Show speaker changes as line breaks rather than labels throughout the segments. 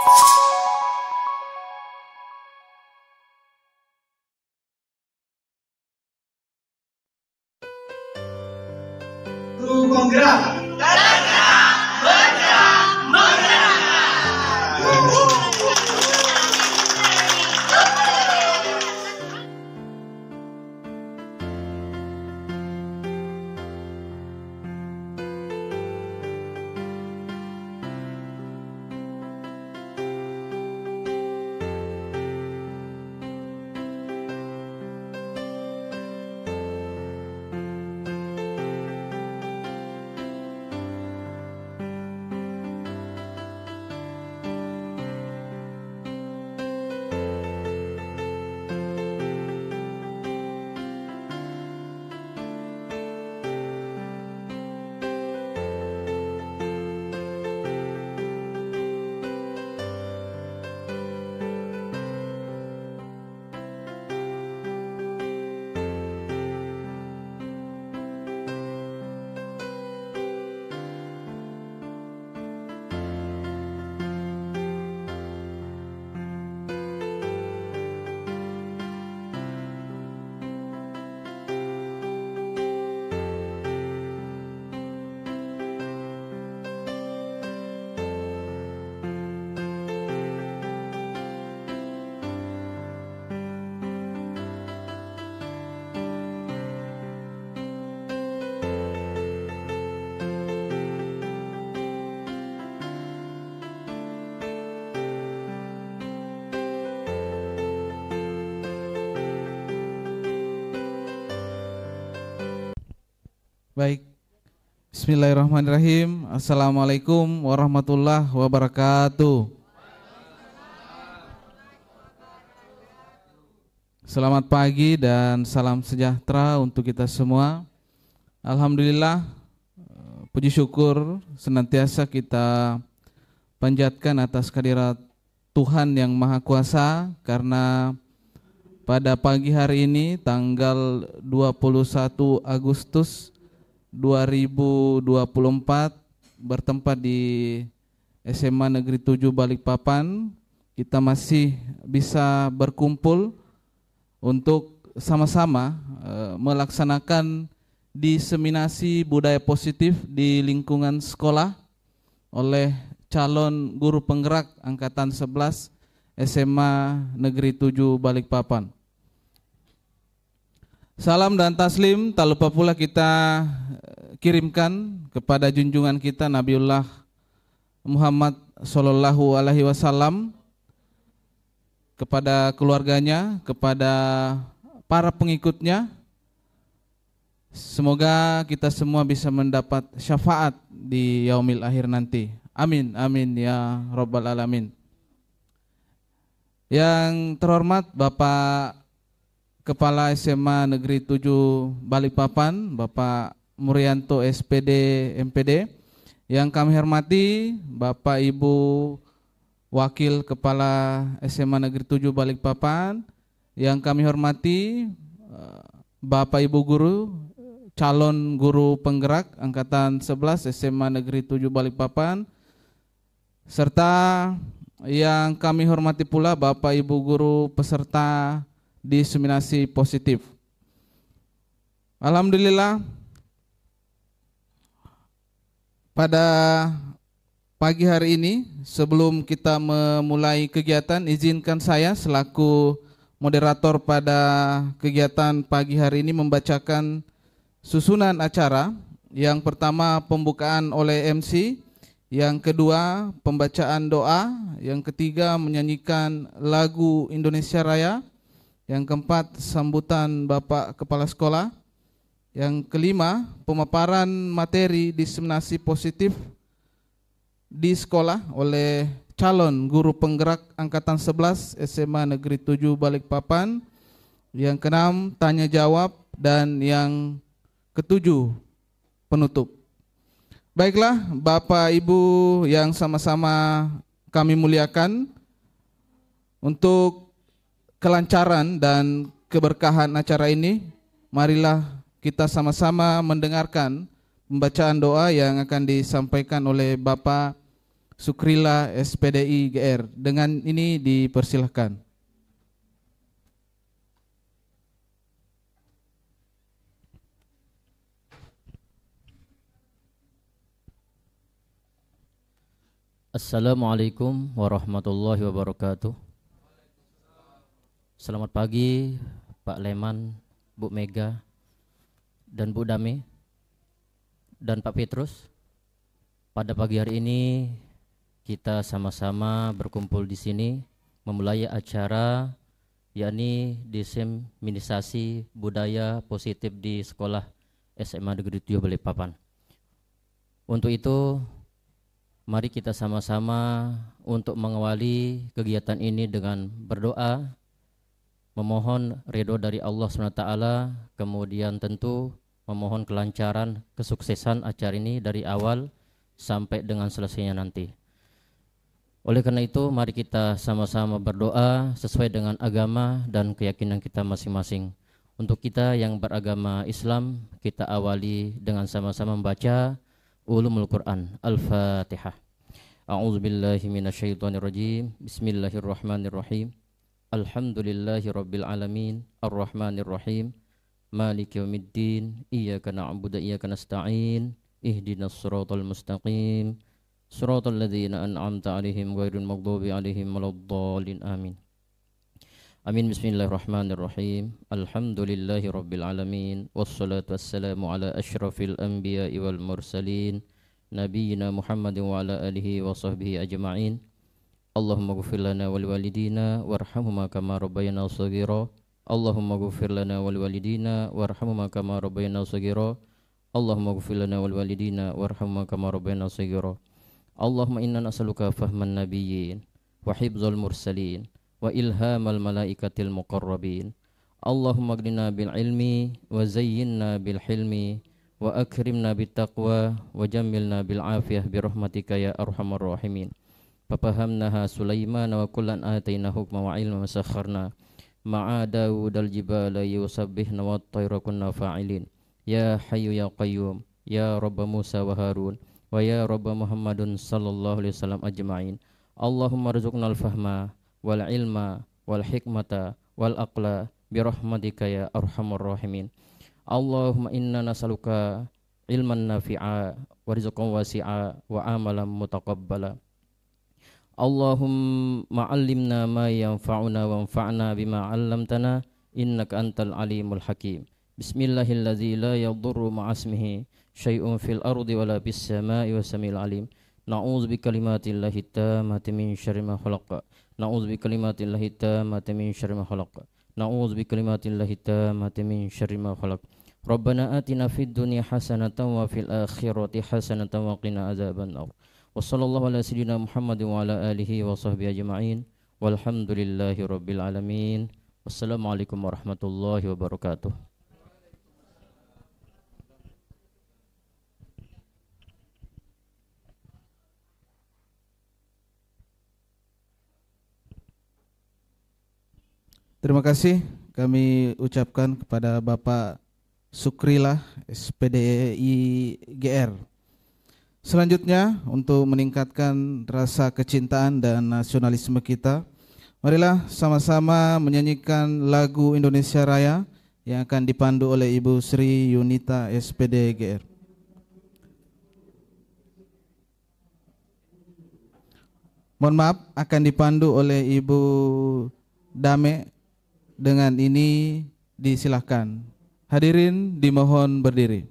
Guru penggerak.
Baik, bismillahirrahmanirrahim. Assalamualaikum warahmatullahi wabarakatuh. Selamat pagi dan salam sejahtera untuk kita semua. Alhamdulillah, puji syukur senantiasa kita panjatkan atas kehadirat Tuhan yang Maha Kuasa, karena pada pagi hari ini tanggal 21 Agustus 2024 bertempat di SMA Negeri 7 Balikpapan, kita masih bisa berkumpul untuk sama-sama melaksanakan diseminasi budaya positif di lingkungan sekolah oleh calon guru penggerak angkatan 11 SMA Negeri 7 Balikpapan. Salam dan taslim tak lupa pula kita kirimkan kepada junjungan kita Nabiullah Muhammad Sallallahu Alaihi Wasallam, kepada keluarganya, kepada para pengikutnya. Semoga kita semua bisa mendapat syafaat di yaumil akhir nanti. Amin, amin ya Rabbal Alamin. Yang terhormat Bapak Kepala SMA Negeri 7 Balikpapan, Bapak Murianto SPD MPD. Yang kami hormati Bapak Ibu Wakil Kepala SMA Negeri 7 Balikpapan. Yang kami hormati Bapak Ibu Guru, calon guru penggerak angkatan 11 SMA Negeri 7 Balikpapan. Serta yang kami hormati pula Bapak Ibu Guru peserta diseminasi positif. Alhamdulillah, pada pagi hari ini sebelum kita memulai kegiatan, izinkan saya selaku moderator pada kegiatan pagi hari ini membacakan susunan acara. Yang pertama pembukaan oleh MC, yang kedua pembacaan doa, yang ketiga menyanyikan lagu Indonesia Raya, yang keempat sambutan Bapak Kepala Sekolah, yang kelima pemaparan materi diseminasi positif di sekolah oleh calon guru penggerak angkatan 11 SMA Negeri 7 Balikpapan, yang keenam tanya jawab, dan yang ketujuh penutup. Baiklah Bapak Ibu yang sama-sama kami muliakan, untuk kelancaran dan keberkahan acara ini, marilah kita sama-sama mendengarkan pembacaan doa yang akan disampaikan oleh Bapak Sukrila SPDI GR. Dengan ini dipersilahkan.
Assalamualaikum warahmatullahi wabarakatuh. Selamat pagi Pak Leman, Bu Mega, dan Bu Dame, dan Pak Petrus. Pada pagi hari ini kita sama-sama berkumpul di sini memulai acara yakni diseminisasi budaya positif di sekolah SMA Negeri 7 Balikpapan. Untuk itu mari kita sama-sama untuk mengawali kegiatan ini dengan berdoa, memohon ridho dari Allah SWT, kemudian tentu memohon kelancaran, kesuksesan acara ini dari awal sampai dengan selesainya nanti. Oleh karena itu, mari kita sama-sama berdoa sesuai dengan agama dan keyakinan kita masing-masing. Untuk kita yang beragama Islam, kita awali dengan sama-sama membaca Ulumul Quran, Al-Fatihah. A'udzubillahi minasyaitonirrajim. Bismillahirrahmanirrahim. Alhamdulillahi rabbil alamin, arrahmanirrahim, maliki yaumiddin, iyyaka na'budu wa iyyaka nasta'in, ihdinas siratal mustaqim, siratal ladzina an'amta 'alaihim ghairil maghdubi 'alaihim waladdallin. Amin. Amin. Bismillahirrahmanirrahim. Alhamdulillahi rabbil alamin, wassalatu wassalamu ala asyrafil anbiya'i wal mursalin, nabiyina Muhammadin wa ala alihi wa sahbihi ajma'in. Allahumma ghfir lana wal walidina warhamhuma kama rabbayana shaghira. Allahumma ghfir lana wal walidina warhamhuma kama rabbayana shaghira. Allahumma ghfir lana wal walidina warhamhuma kama rabbayana shaghira. Allahumma inna nas'aluka fahman nabiyyin wa hifdzal mursalin wa ilhamal malaikatil muqarrabin. Allahumma aghnina bil ilmi wa zayyinna bil hilmi wa akrimna bit taqwa wa jammilna bil afiyah bi rahmatika ya arhamar rahimin. Fafahamnaha Sulaiman wa kullan atayna hukma wa ilma wa sakharna ma'a Daud al-jibala yusabbihna wa at-tayra kunna fa'ilin. Ya hayyu ya qayyum ya rabb Musa wa Harun wa ya rabb Muhammadun sallallahu alaihi wasallam ajma'in. Allahumma rzuqna al-fahma wal ilma wal hikmata wal aqla bi rahmatika ya arhamar rahimin. Allahumma inna nas'aluka ilman nafi'a wa rizqan wasi'a wa amalan mutaqabbala. Allahumma 'allimna ma yanfa'una wanfa'na bima 'allamtana innaka antal alimul hakim. Bismillahilladzi la yadurru ma'asmihi syai'un fil ardi wala bis sama'i wasamil alim. Na'udzu bikalimatillahi tammati min syarri ma khalaq. Na'udzu bikalimatillahi tammati min syarri ma khalaq. Na'udzu bikalimatillahi tammati min syarri ma khalaq. Rabbana atina fid dunya hasanatan wa fil akhirati hasanatan wa qina adzabannar. Wa sallallahu ala sayyidina Muhammadin wa ala alihi wa sahbihi ajma'in. Walhamdulillahi rabbil alamin. Wassalamualaikum warahmatullahi wabarakatuh.
Terima kasih kami ucapkan kepada Bapak Sukrila SPDI GR. Selanjutnya, untuk meningkatkan rasa kecintaan dan nasionalisme kita, marilah sama-sama menyanyikan lagu Indonesia Raya yang akan dipandu oleh Ibu Sri Yunita SPD GR. Mohon maaf, akan dipandu oleh Ibu Dame. Dengan ini disilahkan. Hadirin dimohon berdiri.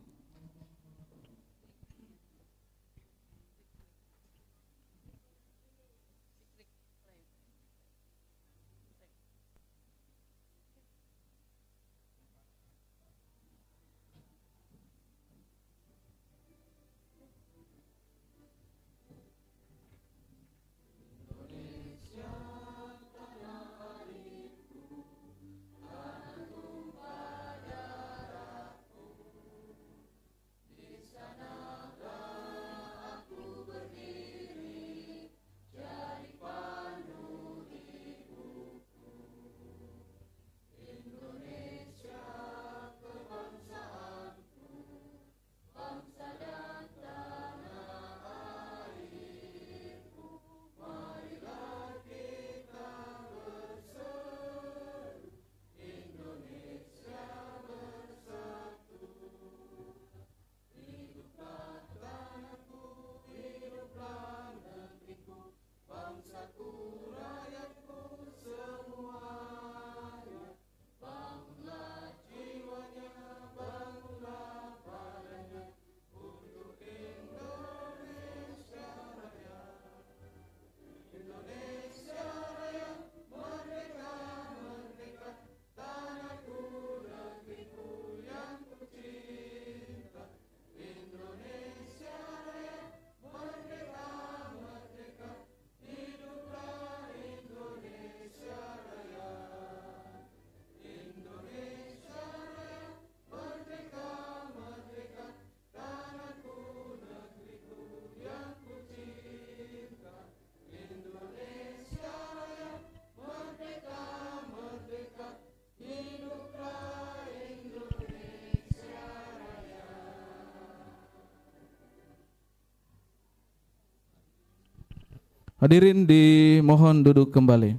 Hadirin dimohon duduk kembali.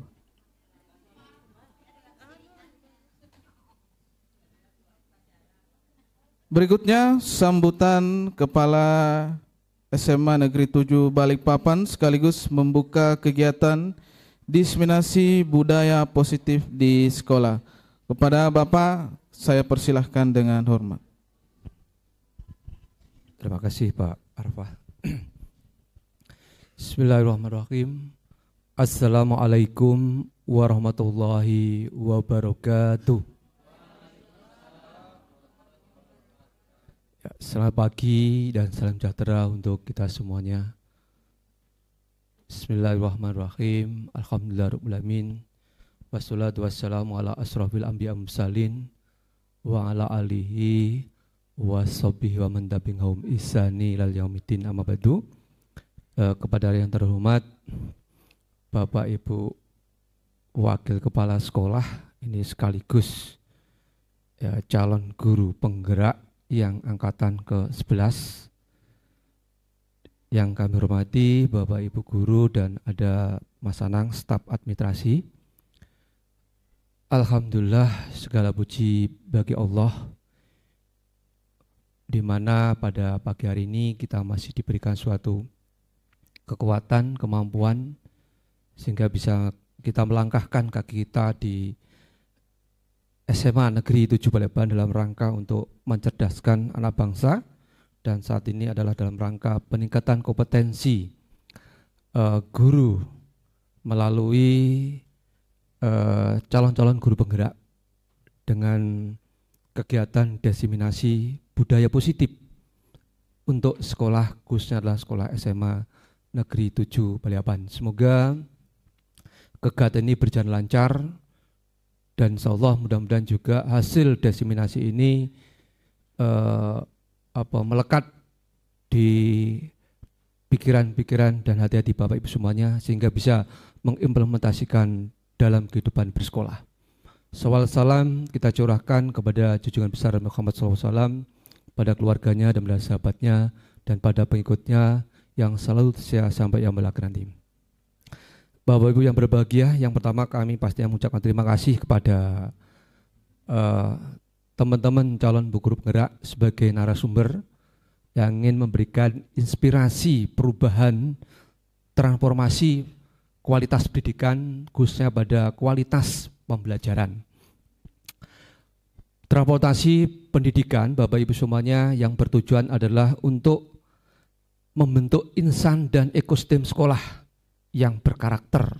Berikutnya sambutan Kepala SMA Negeri 7 Balikpapan sekaligus membuka kegiatan diseminasi budaya positif di sekolah. Kepada Bapak saya persilahkan dengan hormat.
Terima kasih Pak Arfah. Bismillahirrahmanirrahim. Assalamualaikum warahmatullahi wabarakatuh. Ya, selamat pagi dan salam sejahtera untuk kita semuanya. Bismillahirrahmanirrahim. Alhamdulillahirrahmanirrahim. Wassalatu wassalamu ala asrafil anbiya mursalin wa ala alihi wa sahbihi wa man tabi'ahum ihsani ilal yaumidin, amma ba'du. Kepada yang terhormat Bapak Ibu Wakil Kepala Sekolah, ini sekaligus ya, calon guru penggerak yang angkatan ke-11, yang kami hormati Bapak Ibu guru dan ada Mas Anang staf administrasi. Alhamdulillah, segala puji bagi Allah, di mana pada pagi hari ini kita masih diberikan suatu kekuatan, kemampuan, sehingga bisa kita melangkahkan kaki kita di SMA Negeri 7 Balikpapan dalam rangka untuk mencerdaskan anak bangsa, dan saat ini adalah dalam rangka peningkatan kompetensi guru melalui calon-calon guru penggerak dengan kegiatan diseminasi budaya positif untuk sekolah, khususnya adalah sekolah SMA Negeri 7 Balikpapan. Semoga kegiatan ini berjalan lancar dan insyaallah mudah-mudahan juga hasil diseminasi ini melekat di pikiran-pikiran dan hati-hati Bapak Ibu semuanya, sehingga bisa mengimplementasikan dalam kehidupan bersekolah. Salawat salam kita curahkan kepada junjungan besar Muhammad SAW, pada keluarganya dan pada sahabatnya dan pada pengikutnya yang selalu setia sampai yang belakang nanti. Bapak Ibu yang berbahagia, yang pertama kami pastinya mengucapkan terima kasih kepada teman-teman calon guru penggerak sebagai narasumber yang ingin memberikan inspirasi perubahan, transformasi kualitas pendidikan, khususnya pada kualitas pembelajaran. Transportasi pendidikan Bapak Ibu semuanya yang bertujuan adalah untuk membentuk insan dan ekosistem sekolah yang berkarakter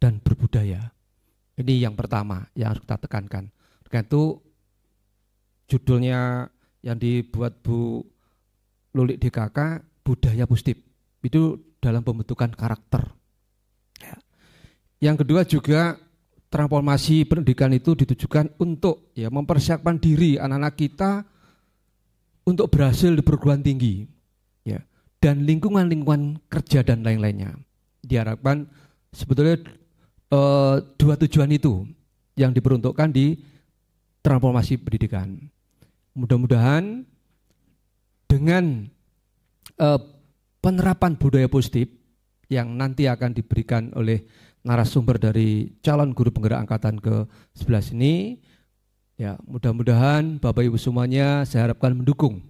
dan berbudaya. Ini yang pertama yang harus kita tekankan. Karena itu judulnya yang dibuat Bu Lulik DKK, budaya positif. Itu dalam pembentukan karakter. Ya. Yang kedua juga transformasi pendidikan itu ditujukan untuk ya mempersiapkan diri anak-anak kita untuk berhasil di perguruan tinggi. Ya. Dan lingkungan-lingkungan kerja dan lain-lainnya. Diharapkan sebetulnya dua tujuan itu yang diperuntukkan di transformasi pendidikan. Mudah-mudahan dengan penerapan budaya positif yang nanti akan diberikan oleh narasumber dari calon guru penggerak angkatan ke-11 ini, ya mudah-mudahan Bapak Ibu semuanya saya harapkan mendukung.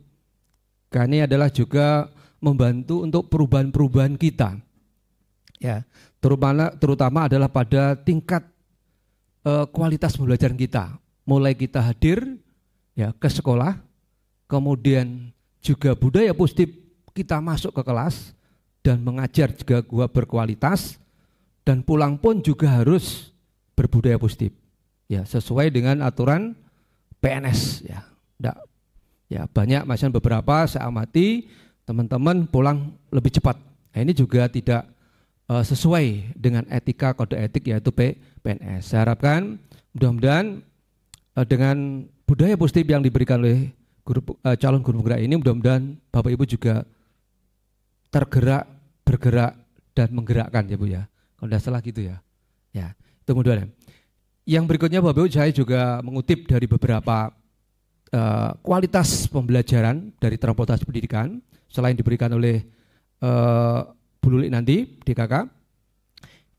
Karena ini adalah juga membantu untuk perubahan-perubahan kita, ya terutama adalah pada tingkat kualitas pembelajaran kita. Mulai kita hadir ya ke sekolah, kemudian juga budaya positif kita masuk ke kelas dan mengajar juga gua berkualitas, dan pulang pun juga harus berbudaya positif, ya sesuai dengan aturan PNS ya. Nggak, ya banyak misalnya beberapa saya amati teman-teman pulang lebih cepat. Nah, ini juga tidak sesuai dengan etika kode etik yaitu PNS. Saya harapkan mudah-mudahan dengan budaya positif yang diberikan oleh calon guru penggerak ini, mudah-mudahan Bapak Ibu juga tergerak, bergerak dan menggerakkan ya Bu ya. Kalau tidak salah gitu ya. Ya, itu mudah-mudahan. Yang berikutnya Bapak Ibu, saya juga mengutip dari beberapa kualitas pembelajaran dari transportasi pendidikan selain diberikan oleh Bu Lulik nanti DKK.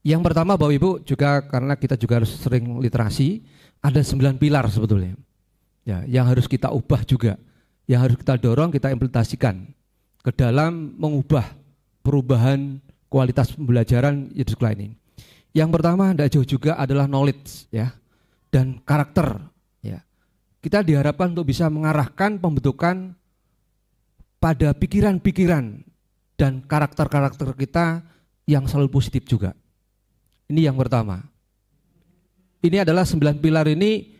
Yang pertama Bapak Ibu juga karena kita juga harus sering literasi, ada 9 pilar sebetulnya. Ya, yang harus kita ubah juga, yang harus kita dorong, kita implementasikan ke dalam mengubah perubahan kualitas pembelajaran di sekolah ini. Yang pertama tidak jauh juga adalah knowledge ya dan karakter ya. Kita diharapkan untuk bisa mengarahkan pembentukan pada pikiran-pikiran dan karakter-karakter kita yang selalu positif juga. Ini yang pertama. Ini adalah 9 pilar ini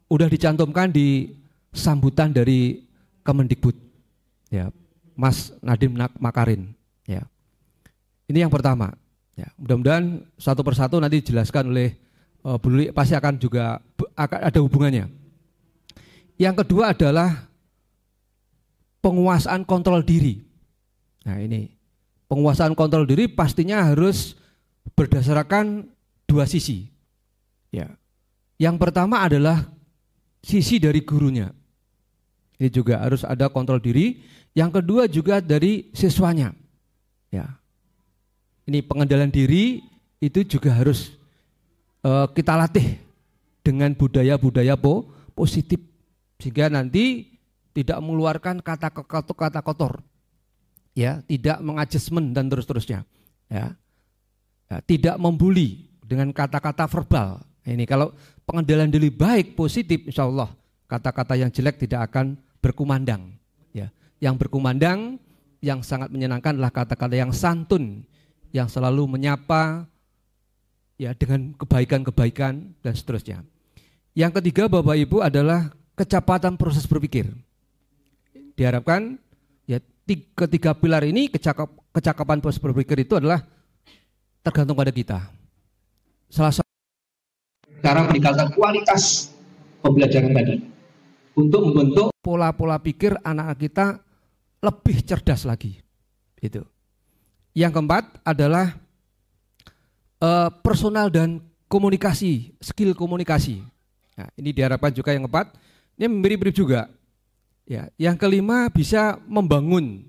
udah dicantumkan di sambutan dari Kemendikbud. Ya, Mas Nadiem Makarin. Ya. Ini yang pertama. Ya, mudah-mudahan satu persatu nanti dijelaskan oleh Bu Luli, pasti akan juga akan ada hubungannya. Yang kedua adalah penguasaan kontrol diri. Nah, ini penguasaan kontrol diri pastinya harus berdasarkan dua sisi. Ya. Yang pertama adalah sisi dari gurunya. Ini juga harus ada kontrol diri. Yang kedua juga dari siswanya. Ya. Ini pengendalian diri itu juga harus kita latih dengan budaya-budaya positif sehingga nanti tidak mengeluarkan kata kotor. Ya, tidak mengadjustment dan terus-terusnya. Ya. Tidak membuli dengan kata-kata verbal. Ini kalau pengendalian diri baik, positif, insya Allah kata-kata yang jelek tidak akan berkumandang. Ya. Yang berkumandang, yang sangat menyenangkan adalah kata-kata yang santun, yang selalu menyapa ya dengan kebaikan-kebaikan dan seterusnya. Yang ketiga Bapak Ibu adalah kecepatan proses berpikir. Diharapkan ya ketiga pilar ini kecakapan proses berpikir itu adalah tergantung pada kita. Salah satu cara meningkatkan kualitas pembelajaran tadi untuk membentuk pola-pola pikir anak kita lebih cerdas lagi. Itu. Yang keempat adalah personal dan komunikasi, skill komunikasi. Nah, ini diharapkan juga yang keempat. Ini mirip-mirip juga. Ya, yang kelima bisa membangun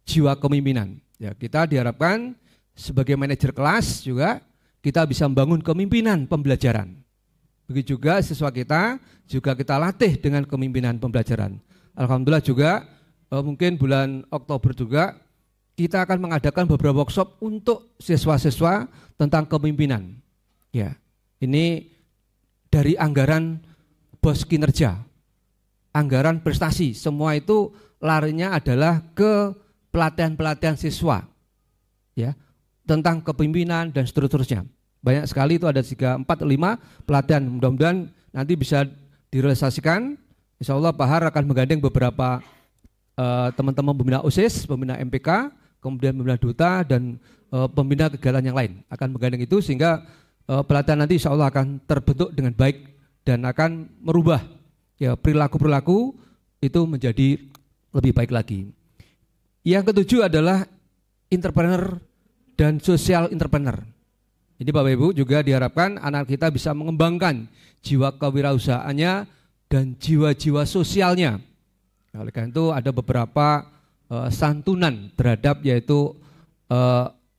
jiwa kepemimpinan. Ya, kita diharapkan sebagai manajer kelas juga kita bisa membangun kepemimpinan pembelajaran. Begitu juga siswa kita juga kita latih dengan kepemimpinan pembelajaran. Alhamdulillah juga mungkin bulan Oktober juga kita akan mengadakan beberapa workshop untuk siswa-siswa tentang kepemimpinan. Ya, ini dari anggaran bos kinerja, anggaran prestasi, semua itu larinya adalah ke pelatihan-pelatihan siswa. Ya. Tentang kepemimpinan dan seterusnya. Banyak sekali itu ada 3, 4, 5 pelatihan. Mudah-mudahan nanti bisa direalisasikan. Insya Allah Pak Har akan menggandeng beberapa teman-teman pembina OSIS, pembina MPK, kemudian pembina duta dan pembina kegiatan yang lain. Akan menggandeng itu sehingga pelatihan nanti insya Allah akan terbentuk dengan baik dan akan merubah ya perilaku-perilaku itu menjadi lebih baik lagi. Yang ketujuh adalah entrepreneur dan social entrepreneur. Ini Bapak Ibu juga diharapkan anak kita bisa mengembangkan jiwa kewirausahaannya dan jiwa-jiwa sosialnya. Nah, oleh karena itu ada beberapa santunan terhadap yaitu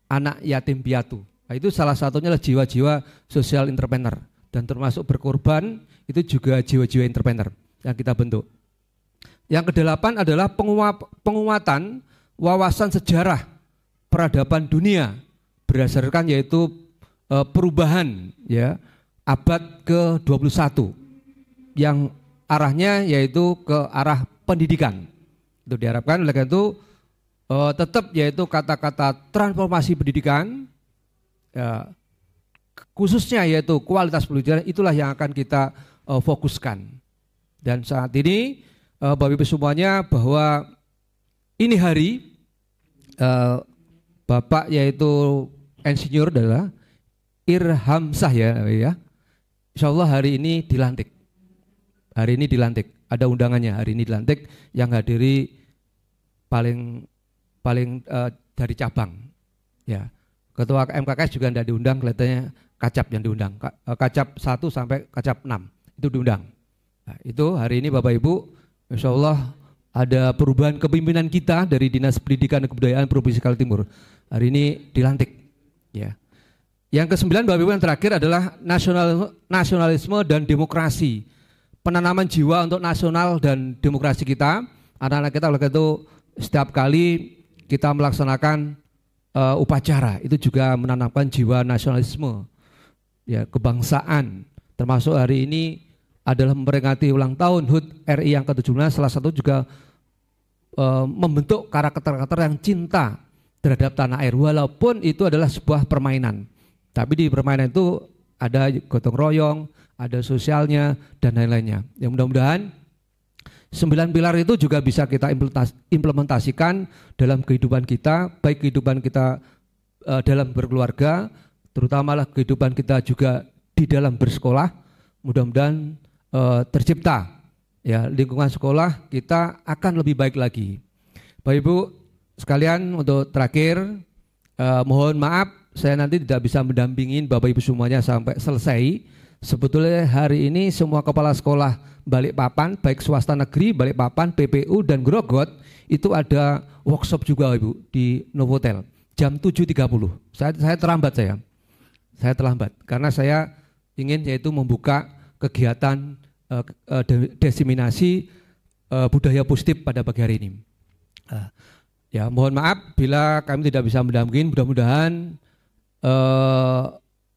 anak yatim piatu. Nah, itu salah satunya adalah jiwa-jiwa social entrepreneur dan termasuk berkorban itu juga jiwa-jiwa entrepreneur yang kita bentuk. Yang kedelapan adalah penguatan wawasan sejarah peradaban dunia berdasarkan yaitu perubahan ya abad ke-21 yang arahnya yaitu ke arah pendidikan. Itu diharapkan oleh karena itu tetap yaitu kata-kata transformasi pendidikan ya, khususnya yaitu kualitas pendidikan itulah yang akan kita fokuskan. Dan saat ini Bapak Ibu semuanya bahwa ini hari Bapak yaitu insinyur adalah Irhamsah ya. Insya Allah hari ini dilantik. Hari ini dilantik. Ada undangannya hari ini dilantik yang hadiri paling dari cabang. Ya. Ketua MKKS juga tidak diundang, kelihatannya Kacap yang diundang. Kacap 1 sampai Kacap 6 itu diundang. Nah, itu hari ini Bapak Ibu insya Allah ada perubahan kepemimpinan kita dari Dinas Pendidikan dan Kebudayaan Provinsi Kalimantan Timur. Hari ini dilantik. Ya. Yang kesembilan Bapak Ibu yang terakhir adalah nasionalisme dan demokrasi. Penanaman jiwa untuk nasional dan demokrasi kita. Anak-anak kita oleh itu setiap kali kita melaksanakan upacara itu juga menanamkan jiwa nasionalisme, ya, kebangsaan. Termasuk hari ini adalah memperingati ulang tahun HUT RI yang ke-17, salah satu juga membentuk karakter-karakter yang cinta terhadap tanah air, walaupun itu adalah sebuah permainan. Tapi di permainan itu ada gotong royong, ada sosialnya, dan lain-lainnya. Yang mudah-mudahan 9 pilar itu juga bisa kita implementasikan dalam kehidupan kita, baik kehidupan kita dalam berkeluarga, terutamalah kehidupan kita juga di dalam bersekolah. Mudah-mudahan tercipta ya lingkungan sekolah kita akan lebih baik lagi. Bapak Ibu sekalian, untuk terakhir mohon maaf saya nanti tidak bisa mendampingin Bapak Ibu semuanya sampai selesai. Sebetulnya hari ini semua kepala sekolah Balikpapan, baik swasta negeri, Balikpapan, PPU, dan Grogot, itu ada workshop juga Ibu di Novotel jam 7.30. Saya terlambat saya terlambat karena saya ingin yaitu membuka kegiatan diseminasi budaya positif pada pagi hari ini. Ya mohon maaf bila kami tidak bisa mendampingi. Mudah-mudahan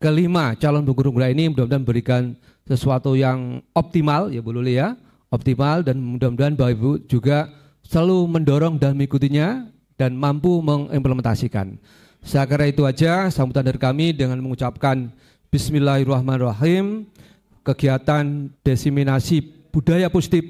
kelima calon guru ini mudah-mudahan berikan sesuatu yang optimal ya Bu Luli ya, optimal, dan mudah-mudahan Bapak Ibu juga selalu mendorong dan mengikutinya dan mampu mengimplementasikan. Saya kira itu aja sambutan dari kami dengan mengucapkan Bismillahirrahmanirrahim. Kegiatan diseminasi budaya positif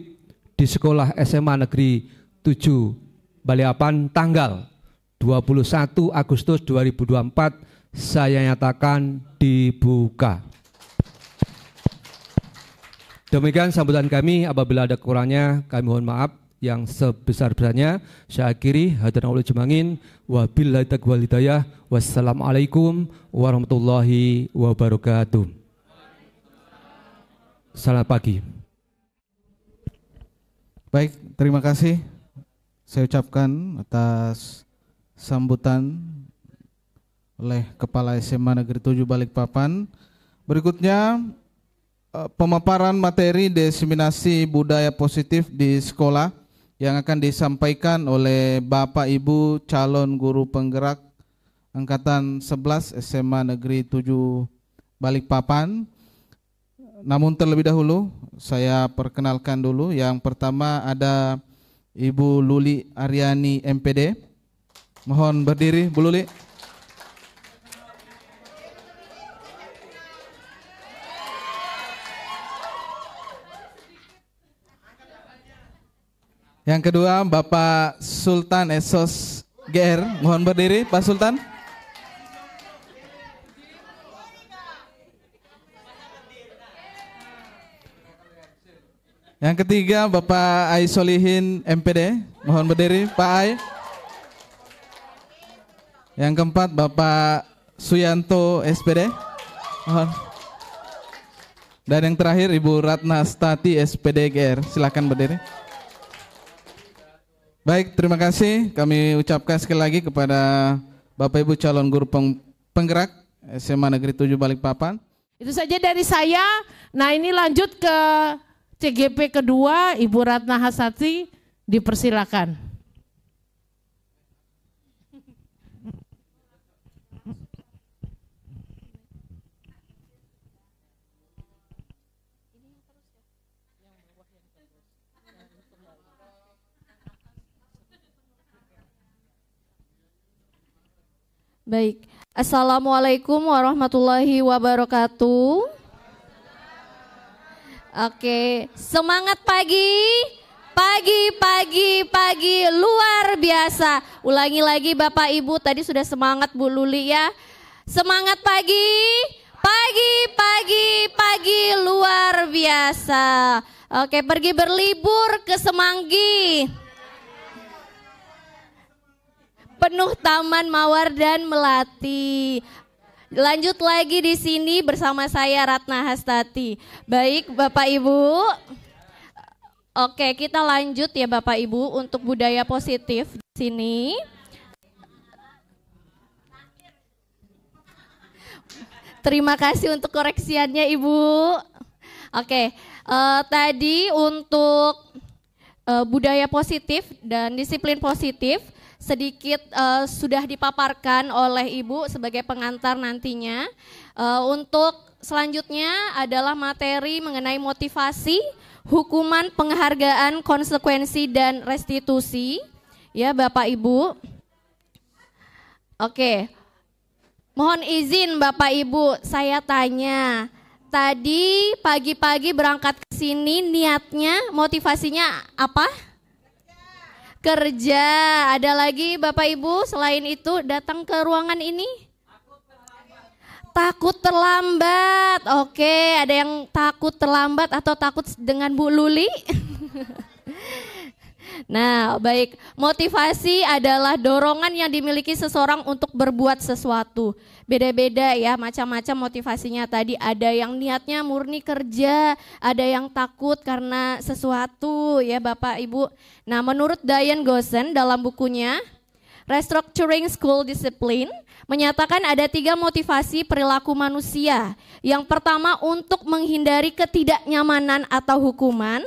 di Sekolah SMA Negeri 7 Balikpapan tanggal 21 Agustus 2024 saya nyatakan dibuka. Demikian sambutan kami, apabila ada kurangnya kami mohon maaf yang sebesar-besarnya. Saya akhiri, hadirin ulul jemangin, wabillahi taufiq wal hidayah, wassalamualaikum warahmatullahi wabarakatuh. Selamat pagi.
Baik, terima kasih saya ucapkan atas sambutan oleh Kepala SMA Negeri 7 Balikpapan. Berikutnya pemaparan materi diseminasi budaya positif di sekolah yang akan disampaikan oleh Bapak Ibu calon guru penggerak angkatan 11 SMA Negeri 7 Balikpapan. Namun terlebih dahulu saya perkenalkan dulu. Yang pertama ada Ibu Luli Aryani MPD. Mohon berdiri Bu Luli. Yang kedua Bapak Sultan Esos GR. Mohon berdiri Pak Sultan. Yang ketiga Bapak Ai Solihin MPD. Mohon berdiri Pak Ai. Yang keempat Bapak Suyanto SPD. Mohon. Dan yang terakhir Ibu Ratna Stati SPD GR. Silakan berdiri. Baik, terima kasih. Kami ucapkan sekali lagi kepada Bapak Ibu calon guru penggerak SMA Negeri 7 Balikpapan.
Itu saja dari saya. Nah, ini lanjut ke CGP kedua, Ibu Ratna Hasati, dipersilakan.
Baik, Assalamualaikum warahmatullahi wabarakatuh. Oke, semangat pagi, pagi luar biasa. Ulangi lagi Bapak Ibu, tadi sudah semangat Bu Luli ya. Semangat pagi, pagi luar biasa. Oke, pergi berlibur ke Semanggi. Penuh taman mawar dan melati. Lanjut lagi di sini bersama saya Ratna Hastati. Baik Bapak Ibu. Oke, kita lanjut ya Bapak Ibu untuk budaya positif di sini. Terima kasih untuk koreksiannya Ibu. Oke, tadi untuk budaya positif dan disiplin positif sedikit sudah dipaparkan oleh Ibu sebagai pengantar nantinya. Untuk selanjutnya adalah materi mengenai motivasi, hukuman, penghargaan, konsekuensi, dan restitusi. Ya Bapak Ibu. Oke, mohon izin Bapak Ibu, saya tanya. Tadi pagi-pagi berangkat ke sini niatnya, motivasinya apa? Kerja. Ada lagi Bapak Ibu selain itu datang ke ruangan ini? Takut terlambat. Oke, ada yang takut terlambat atau takut dengan Bu Luli? Nah, baik. Motivasi adalah dorongan yang dimiliki seseorang untuk berbuat sesuatu. Beda-beda ya, macam-macam motivasinya tadi. Ada yang niatnya murni kerja, ada yang takut karena sesuatu ya Bapak Ibu. Nah, menurut Diane Gossen dalam bukunya Restructuring School Discipline menyatakan ada 3 motivasi perilaku manusia. Yang pertama untuk menghindari ketidaknyamanan atau hukuman.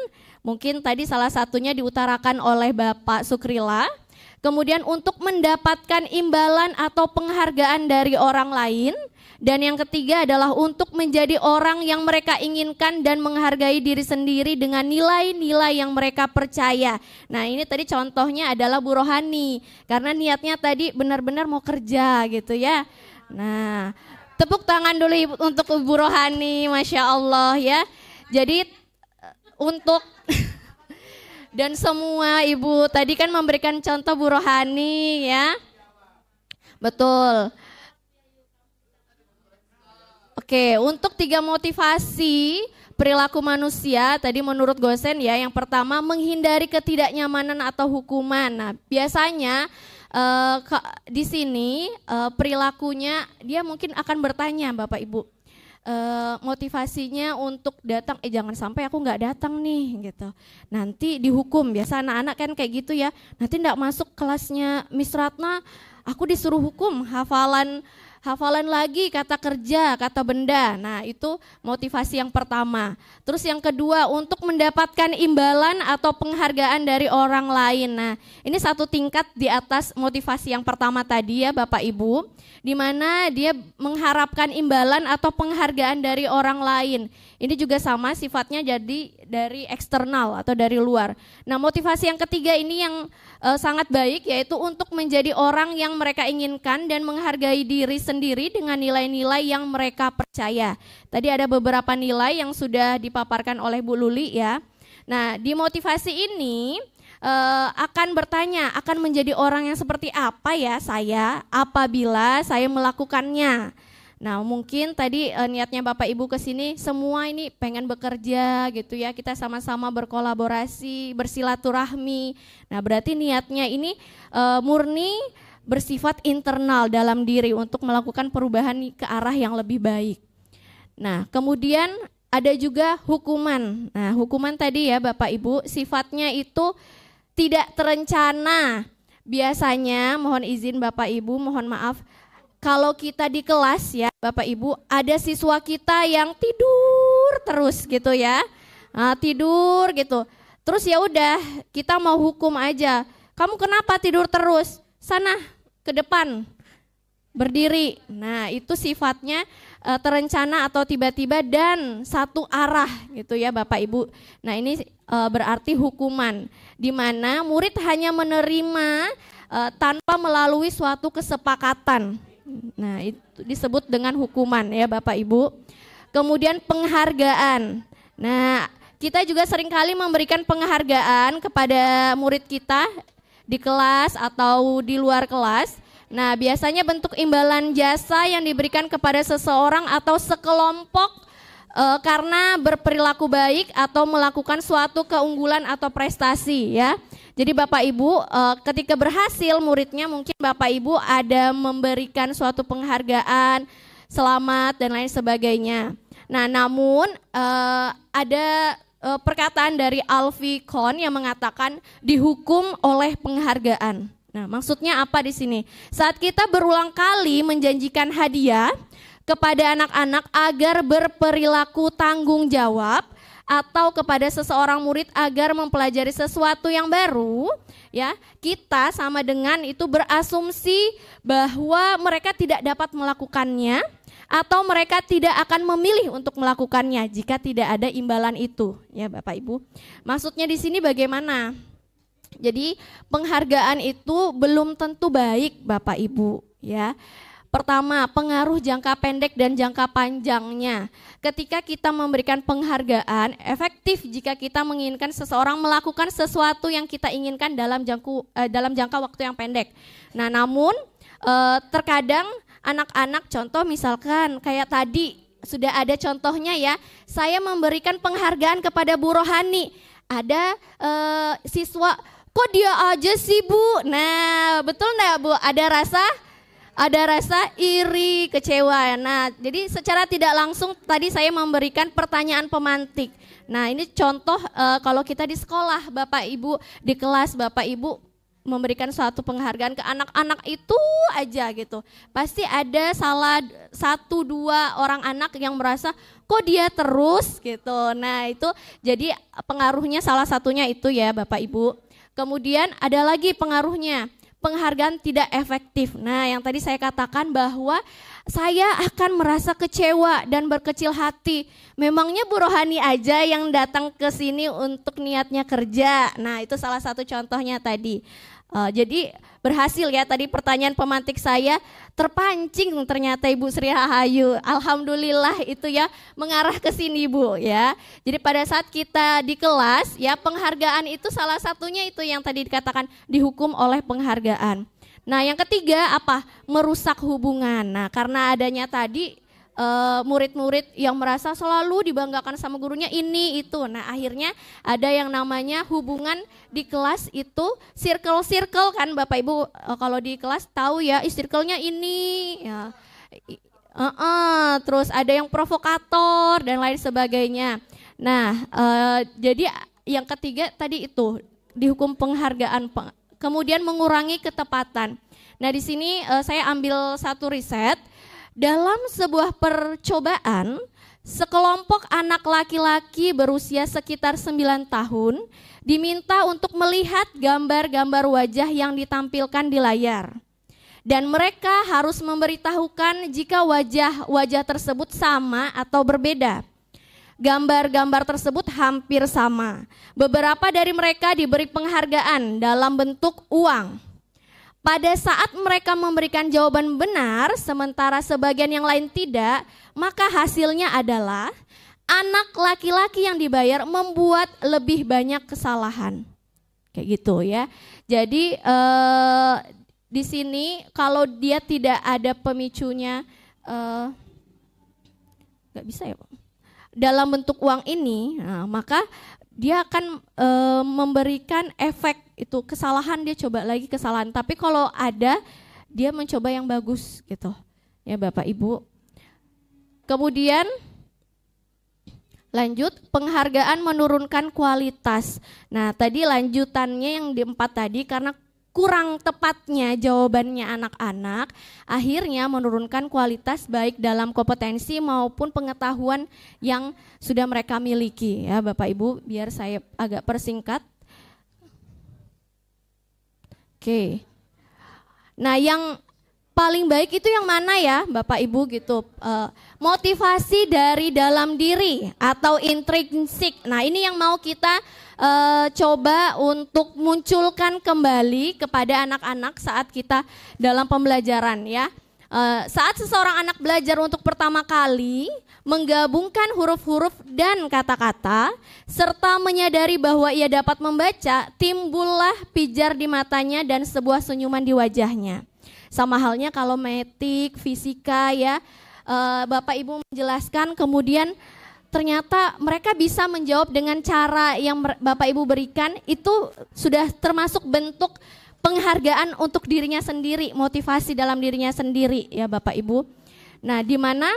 Mungkin tadi salah satunya diutarakan oleh Bapak Sukrila. Kemudian untuk mendapatkan imbalan atau penghargaan dari orang lain. Dan yang ketiga adalah untuk menjadi orang yang mereka inginkan dan menghargai diri sendiri dengan nilai-nilai yang mereka percaya. Nah ini tadi contohnya adalah Bu Rohani. Karena niatnya tadi benar-benar mau kerja gitu ya. Nah tepuk tangan dulu untuk Bu Rohani, Masya Allah ya. Jadi untuk dan semua ibu tadi kan memberikan contoh Bu Rohani ya. Betul. Oke, untuk 3 motivasi perilaku manusia tadi menurut Gossen ya, yang pertama menghindari ketidaknyamanan atau hukuman. Nah, biasanya di sini perilakunya dia mungkin akan bertanya Bapak Ibu. Motivasinya untuk datang, jangan sampai aku nggak datang nih gitu. Nanti dihukum, biasa anak-anak kan kayak gitu ya. Nanti nggak masuk kelasnya Miss Ratna, aku disuruh hukum, hafalan lagi kata kerja, kata benda. Nah itu motivasi yang pertama. Terus yang kedua untuk mendapatkan imbalan atau penghargaan dari orang lain. Nah ini satu tingkat di atas motivasi yang pertama tadi ya Bapak Ibu. Di mana dia mengharapkan imbalan atau penghargaan dari orang lain. Ini juga sama sifatnya jadi dari eksternal atau dari luar. Nah motivasi yang ketiga ini yang sangat baik yaitu untuk menjadi orang yang mereka inginkan dan menghargai diri sendiri dengan nilai-nilai yang mereka percaya. Tadi ada beberapa nilai yang sudah dipaparkan oleh Bu Luli ya. Nah di motivasi ini akan bertanya, akan menjadi orang yang seperti apa ya saya apabila saya melakukannya. Nah mungkin tadi niatnya Bapak Ibu ke sini semua ini pengen bekerja gitu ya, kita sama-sama berkolaborasi, bersilaturahmi. Nah berarti niatnya ini murni bersifat internal dalam diri untuk melakukan perubahan ke arah yang lebih baik. Nah kemudian ada juga hukuman. Nah hukuman tadi ya Bapak Ibu sifatnya itu tidak terencana. Biasanya mohon izin Bapak Ibu, mohon maaf. Kalau kita di kelas ya Bapak Ibu ada siswa kita yang tidur terus gitu ya. Nah, tidur gitu. Terus ya udah kita mau hukum aja. Kamu kenapa tidur terus? Sana ke depan berdiri. Nah itu sifatnya terencana atau tiba-tiba dan satu arah gitu ya Bapak Ibu. Nah ini berarti hukuman di mana murid hanya menerima tanpa melalui suatu kesepakatan. Nah itu disebut dengan hukuman ya Bapak Ibu. Kemudian penghargaan. Nah kita juga seringkali memberikan penghargaan kepada murid kita di kelas atau di luar kelas. Nah biasanya bentuk imbalan jasa yang diberikan kepada seseorang atau sekelompok karena berperilaku baik atau melakukan suatu keunggulan atau prestasi ya. Jadi Bapak Ibu ketika berhasil muridnya mungkin Bapak Ibu ada memberikan suatu penghargaan, selamat dan lain sebagainya. Nah namun ada perkataan dari Alfie Kohn yang mengatakan dihukum oleh penghargaan. Nah maksudnya apa di sini? Saat kita berulang kali menjanjikan hadiah, kepada anak-anak agar berperilaku tanggung jawab, atau kepada seseorang murid agar mempelajari sesuatu yang baru, ya, kita sama dengan itu berasumsi bahwa mereka tidak dapat melakukannya atau mereka tidak akan memilih untuk melakukannya jika tidak ada imbalan itu, ya Bapak Ibu. Maksudnya di sini bagaimana? Jadi penghargaan itu belum tentu baik Bapak Ibu, ya. Pertama, pengaruh jangka pendek dan jangka panjangnya. Ketika kita memberikan penghargaan, efektif jika kita menginginkan seseorang melakukan sesuatu yang kita inginkan dalam jangka waktu yang pendek. Nah, namun terkadang anak-anak, contoh misalkan kayak tadi sudah ada contohnya ya, saya memberikan penghargaan kepada Bu Rohani. Ada siswa, kok dia aja sih Bu? Nah, betul enggak Bu? Ada rasa iri, kecewa. Nah, jadi secara tidak langsung tadi saya memberikan pertanyaan pemantik. Nah, ini contoh kalau kita di sekolah, Bapak Ibu, di kelas Bapak Ibu memberikan suatu penghargaan ke anak-anak itu aja gitu. Pasti ada salah 1-2 orang anak yang merasa kok dia terus gitu. Nah, itu jadi pengaruhnya salah satunya itu ya Bapak Ibu. Kemudian ada lagi pengaruhnya. Penghargaan tidak efektif. Nah, yang tadi saya katakan bahwa saya akan merasa kecewa dan berkecil hati. Memangnya Bu Rohani aja yang datang ke sini untuk niatnya kerja. Nah, itu salah satu contohnya tadi. Jadi berhasil ya tadi pertanyaan pemantik saya terpancing ternyata Ibu Sri Rahayu. Alhamdulillah itu ya mengarah ke sini Bu ya. Jadi pada saat kita di kelas ya penghargaan itu salah satunya itu yang tadi dikatakan dihukum oleh penghargaan. Nah yang ketiga apa? Merusak hubungan. Nah karena adanya tadi murid-murid yang merasa selalu dibanggakan sama gurunya ini itu. Nah akhirnya ada yang namanya hubungan di kelas itu circle-circle kan Bapak Ibu kalau di kelas tahu ya circle-nya ini ya. Terus ada yang provokator dan lain sebagainya. Nah jadi yang ketiga tadi itu dihukum penghargaan, kemudian mengurangi ketepatan. Nah di sini saya ambil satu riset. Dalam sebuah percobaan, sekelompok anak laki-laki berusia sekitar 9 tahun diminta untuk melihat gambar-gambar wajah yang ditampilkan di layar. Dan mereka harus memberitahukan jika wajah-wajah tersebut sama atau berbeda. Gambar-gambar tersebut hampir sama. Beberapa dari mereka diberi penghargaan dalam bentuk uang. Pada saat mereka memberikan jawaban benar, sementara sebagian yang lain tidak, maka hasilnya adalah anak laki-laki yang dibayar membuat lebih banyak kesalahan. Kayak gitu ya. Jadi di sini kalau dia tidak ada pemicunya, nggak bisa ya Pak. Dalam bentuk uang ini, maka dia akan memberikan efek itu kesalahan, dia coba lagi kesalahan. Tapi kalau ada dia mencoba yang bagus gitu ya Bapak Ibu. Kemudian lanjut penghargaan menurunkan kualitas. Nah tadi lanjutannya yang di 4 tadi karena kurang tepatnya jawabannya anak-anak akhirnya menurunkan kualitas baik dalam kompetensi maupun pengetahuan yang sudah mereka miliki ya Bapak Ibu. Biar saya agak persingkat. Oke. Nah, yang paling baik itu yang mana ya Bapak Ibu gitu? Motivasi dari dalam diri atau intrinsik. Nah, ini yang mau kita coba untuk munculkan kembali kepada anak-anak saat kita dalam pembelajaran ya. Saat seseorang anak belajar untuk pertama kali menggabungkan huruf-huruf dan kata-kata serta menyadari bahwa ia dapat membaca, timbullah pijar di matanya dan sebuah senyuman di wajahnya. Sama halnya kalau metik, fisika ya, Bapak Ibu menjelaskan kemudian ternyata mereka bisa menjawab dengan cara yang Bapak Ibu berikan itu sudah termasuk bentuk penghargaan untuk dirinya sendiri, motivasi dalam dirinya sendiri ya Bapak Ibu. Nah, di mana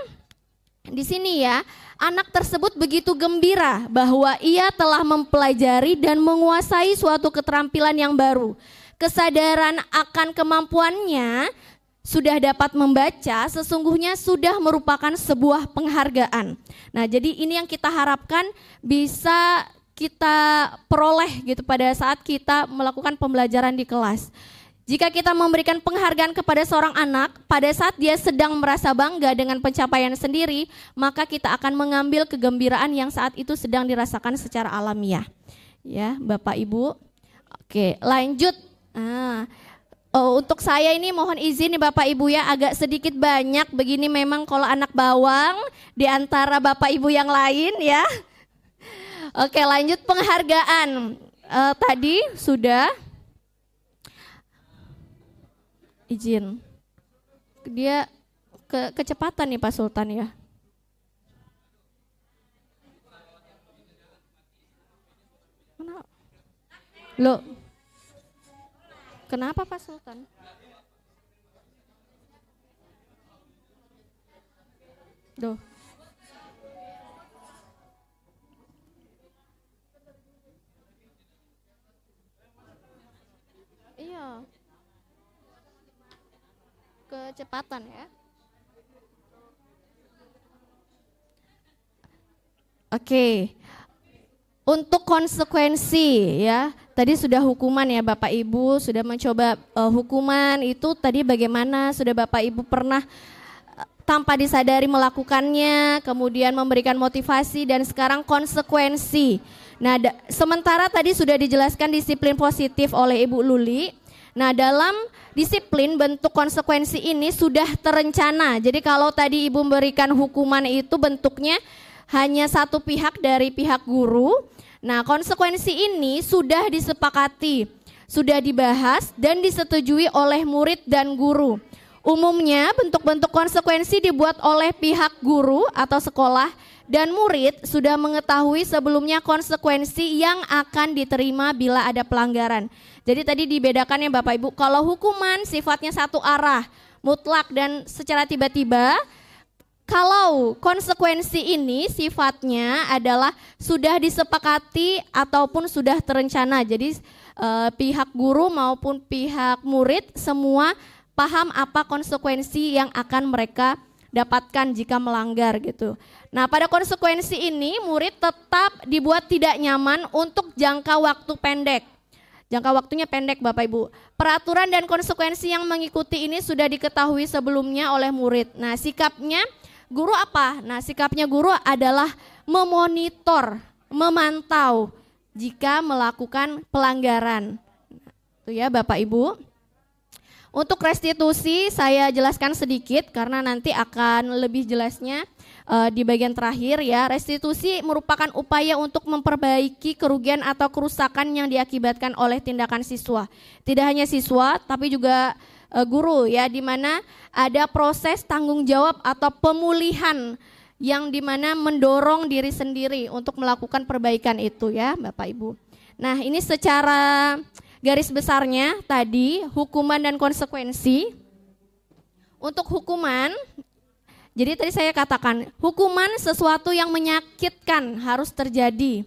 di sini ya, anak tersebut begitu gembira bahwa ia telah mempelajari dan menguasai suatu keterampilan yang baru. Kesadaran akan kemampuannya sudah dapat membaca, sesungguhnya sudah merupakan sebuah penghargaan. Nah, jadi ini yang kita harapkan bisa kita peroleh gitu pada saat kita melakukan pembelajaran di kelas. Jika kita memberikan penghargaan kepada seorang anak pada saat dia sedang merasa bangga dengan pencapaian sendiri, maka kita akan mengambil kegembiraan yang saat itu sedang dirasakan secara alamiah. Ya, Bapak Ibu. Oke, lanjut. Untuk saya ini mohon izin nih Bapak Ibu ya, agak sedikit banyak begini memang kalau anak bawang di antara Bapak Ibu yang lain ya. Oke, lanjut penghargaan. Tadi sudah izin. Dia kecepatan nih Pak Sultan ya. Mana? Loh. Kenapa Pak Sultan? Duh. Iya. Kecepatan ya. Oke. Untuk konsekuensi ya, tadi sudah hukuman ya Bapak Ibu, sudah mencoba hukuman itu tadi bagaimana, sudah Bapak Ibu pernah tanpa disadari melakukannya, kemudian memberikan motivasi dan sekarang konsekuensi. Nah, sementara tadi sudah dijelaskan disiplin positif oleh Ibu Luli. Nah, dalam disiplin bentuk konsekuensi ini sudah terencana. Jadi kalau tadi Ibu memberikan hukuman itu bentuknya hanya satu pihak dari pihak guru. Nah, konsekuensi ini sudah disepakati, sudah dibahas dan disetujui oleh murid dan guru. Umumnya bentuk-bentuk konsekuensi dibuat oleh pihak guru atau sekolah dan murid sudah mengetahui sebelumnya konsekuensi yang akan diterima bila ada pelanggaran. Jadi tadi dibedakan ya Bapak Ibu, kalau hukuman sifatnya satu arah, mutlak dan secara tiba-tiba. Kalau konsekuensi ini sifatnya adalah sudah disepakati ataupun sudah terencana. Jadi pihak guru maupun pihak murid semua paham apa konsekuensi yang akan mereka dapatkan jika melanggar gitu. Nah, pada konsekuensi ini murid tetap dibuat tidak nyaman untuk jangka waktu pendek. Jangka waktunya pendek Bapak Ibu. Peraturan dan konsekuensi yang mengikuti ini sudah diketahui sebelumnya oleh murid. Nah, sikapnya guru apa? Nah, sikapnya guru adalah memonitor, memantau jika melakukan pelanggaran. Itu ya Bapak Ibu. Untuk restitusi saya jelaskan sedikit karena nanti akan lebih jelasnya di bagian terakhir ya. Restitusi merupakan upaya untuk memperbaiki kerugian atau kerusakan yang diakibatkan oleh tindakan siswa. Tidak hanya siswa tapi juga guru ya, di mana ada proses tanggung jawab atau pemulihan yang dimana mendorong diri sendiri untuk melakukan perbaikan itu ya Bapak Ibu. Nah, ini secara garis besarnya tadi hukuman dan konsekuensi. Untuk hukuman, jadi tadi saya katakan hukuman sesuatu yang menyakitkan harus terjadi.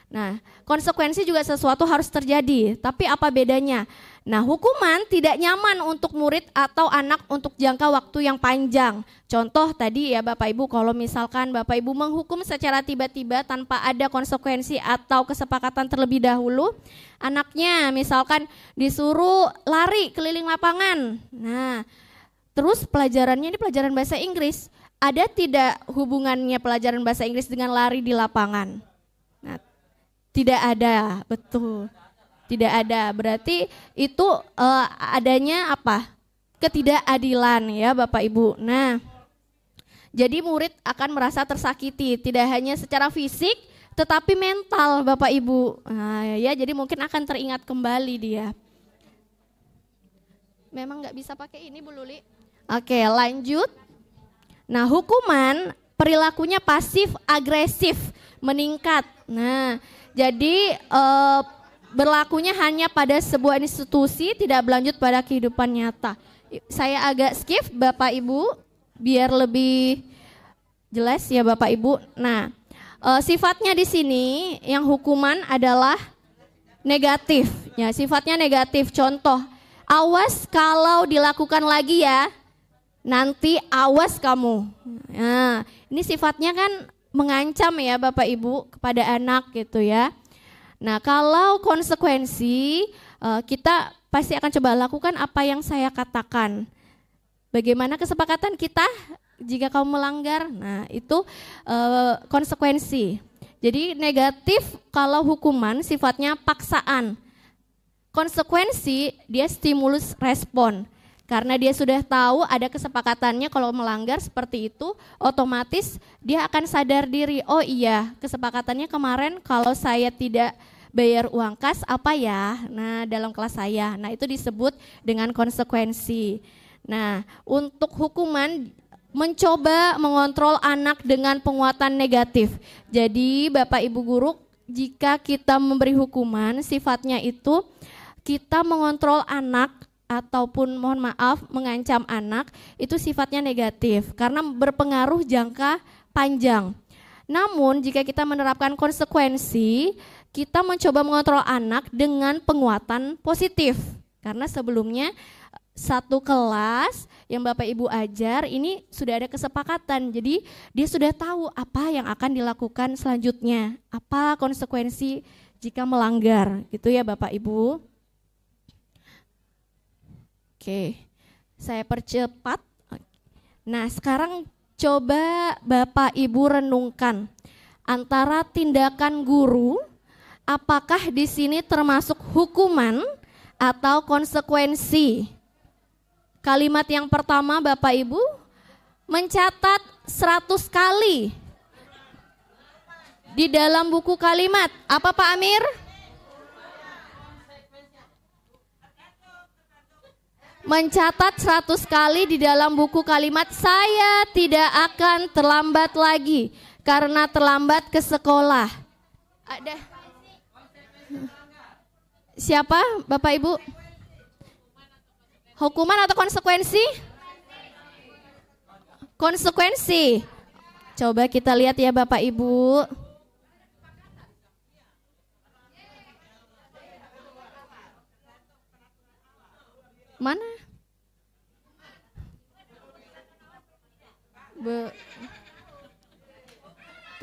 Nah, konsekuensi juga sesuatu harus terjadi, tapi apa bedanya? Nah, hukuman tidak nyaman untuk murid atau anak untuk jangka waktu yang panjang. Contoh tadi ya Bapak Ibu, kalau misalkan Bapak Ibu menghukum secara tiba-tiba tanpa ada konsekuensi atau kesepakatan terlebih dahulu, anaknya misalkan disuruh lari keliling lapangan. Nah, terus pelajarannya ini pelajaran bahasa Inggris. Ada tidak hubungannya pelajaran bahasa Inggris dengan lari di lapangan? Nah, tidak ada, betul. Tidak ada, berarti itu adanya apa? Ketidakadilan ya Bapak Ibu. Nah, jadi murid akan merasa tersakiti, tidak hanya secara fisik, tetapi mental Bapak Ibu. Nah, ya, jadi mungkin akan teringat kembali dia. Memang nggak bisa pakai ini Bu Luli. Oke, lanjut. Nah, hukuman perilakunya pasif agresif meningkat. Nah, jadi berlakunya hanya pada sebuah institusi, tidak berlanjut pada kehidupan nyata. Saya agak skip Bapak Ibu biar lebih jelas ya Bapak Ibu. Nah, sifatnya di sini yang hukuman adalah negatif. Ya, sifatnya negatif. Contoh, awas kalau dilakukan lagi ya. nanti awas kamu. Nah, ini sifatnya kan mengancam ya Bapak Ibu kepada anak gitu ya. Nah, kalau konsekuensi kita pasti akan coba lakukan apa yang saya katakan. Bagaimana kesepakatan kita jika kamu melanggar? Nah, itu konsekuensi. Jadi negatif kalau hukuman sifatnya paksaan. Konsekuensi dia stimulus respon. Karena dia sudah tahu ada kesepakatannya kalau melanggar seperti itu, otomatis dia akan sadar diri, oh iya kesepakatannya kemarin kalau saya tidak bayar uang kas apa ya, nah dalam kelas saya, nah itu disebut dengan konsekuensi. Nah untuk hukuman mencoba mengontrol anak dengan penguatan negatif. Jadi Bapak Ibu Guru, jika kita memberi hukuman sifatnya itu kita mengontrol anak ataupun mohon maaf mengancam anak itu sifatnya negatif karena berpengaruh jangka panjang. Namun jika kita menerapkan konsekuensi, kita mencoba mengontrol anak dengan penguatan positif. Karena sebelumnya satu kelas yang Bapak Ibu ajar ini sudah ada kesepakatan. Jadi dia sudah tahu apa yang akan dilakukan selanjutnya, apa konsekuensi jika melanggar, gitu ya Bapak Ibu. Oke, saya percepat. Nah, sekarang coba Bapak Ibu renungkan antara tindakan guru, apakah di sini termasuk hukuman atau konsekuensi? Kalimat yang pertama Bapak Ibu mencatat 100 kali di dalam buku kalimat. Apa Pak Amir? Mencatat 100 kali di dalam buku kalimat, saya tidak akan terlambat lagi karena terlambat ke sekolah. Ada siapa Bapak Ibu? Hukuman atau konsekuensi? Konsekuensi. Coba kita lihat ya Bapak Ibu. Mana? Bentar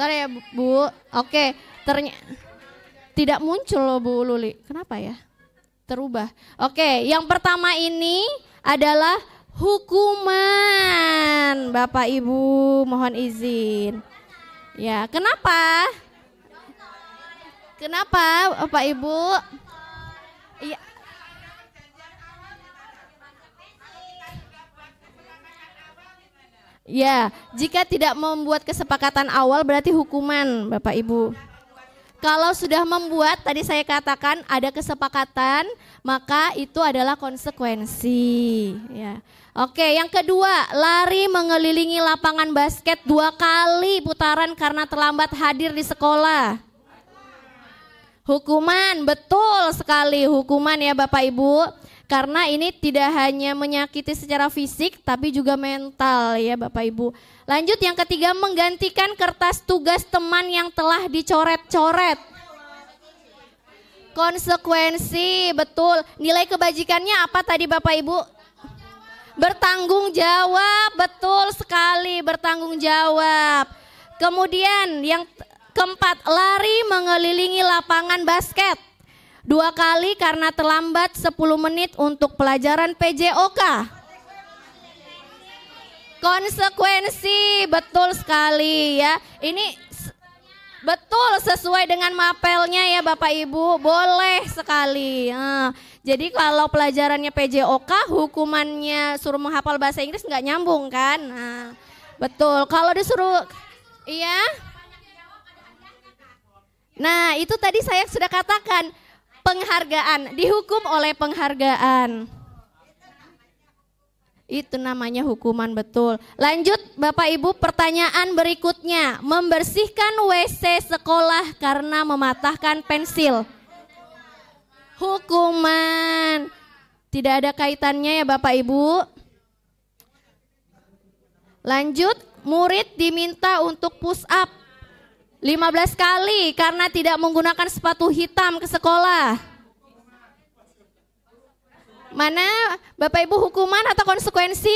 ya Bu. Oke, ternyata tidak muncul loh Bu Luli. Kenapa ya? Terubah. Oke, yang pertama ini adalah hukuman. Bapak Ibu mohon izin. Ya, kenapa? Kenapa Bapak Ibu? Iya. Ya, jika tidak membuat kesepakatan awal berarti hukuman Bapak Ibu. Kalau sudah membuat, tadi saya katakan ada kesepakatan, maka itu adalah konsekuensi. Ya. Oke, yang kedua, lari mengelilingi lapangan basket 2 kali putaran karena terlambat hadir di sekolah. Hukuman, betul sekali hukuman ya Bapak Ibu. Karena ini tidak hanya menyakiti secara fisik tapi juga mental ya Bapak Ibu. Lanjut yang ketiga, menggantikan kertas tugas teman yang telah dicoret-coret. Konsekuensi, betul. Nilai kebajikannya apa tadi Bapak Ibu? Bertanggung jawab, betul sekali, bertanggung jawab. Kemudian yang keempat, lari mengelilingi lapangan basket 2 kali karena terlambat 10 menit untuk pelajaran PJOK. Konsekuensi, betul sekali ya. Ini betul sesuai dengan mapelnya ya Bapak Ibu, boleh sekali. Jadi kalau pelajarannya PJOK, hukumannya suruh menghafal bahasa Inggris nggak nyambung kan? Nah, betul. Kalau disuruh, iya. Nah itu tadi saya sudah katakan. Penghargaan, dihukum oleh penghargaan. Itu namanya hukuman, betul. Lanjut Bapak Ibu, pertanyaan berikutnya. Membersihkan WC sekolah karena mematahkan pensil. Hukuman. Tidak ada kaitannya ya Bapak Ibu. Lanjut, murid diminta untuk push up 15 kali karena tidak menggunakan sepatu hitam ke sekolah. Mana Bapak Ibu, hukuman atau konsekuensi?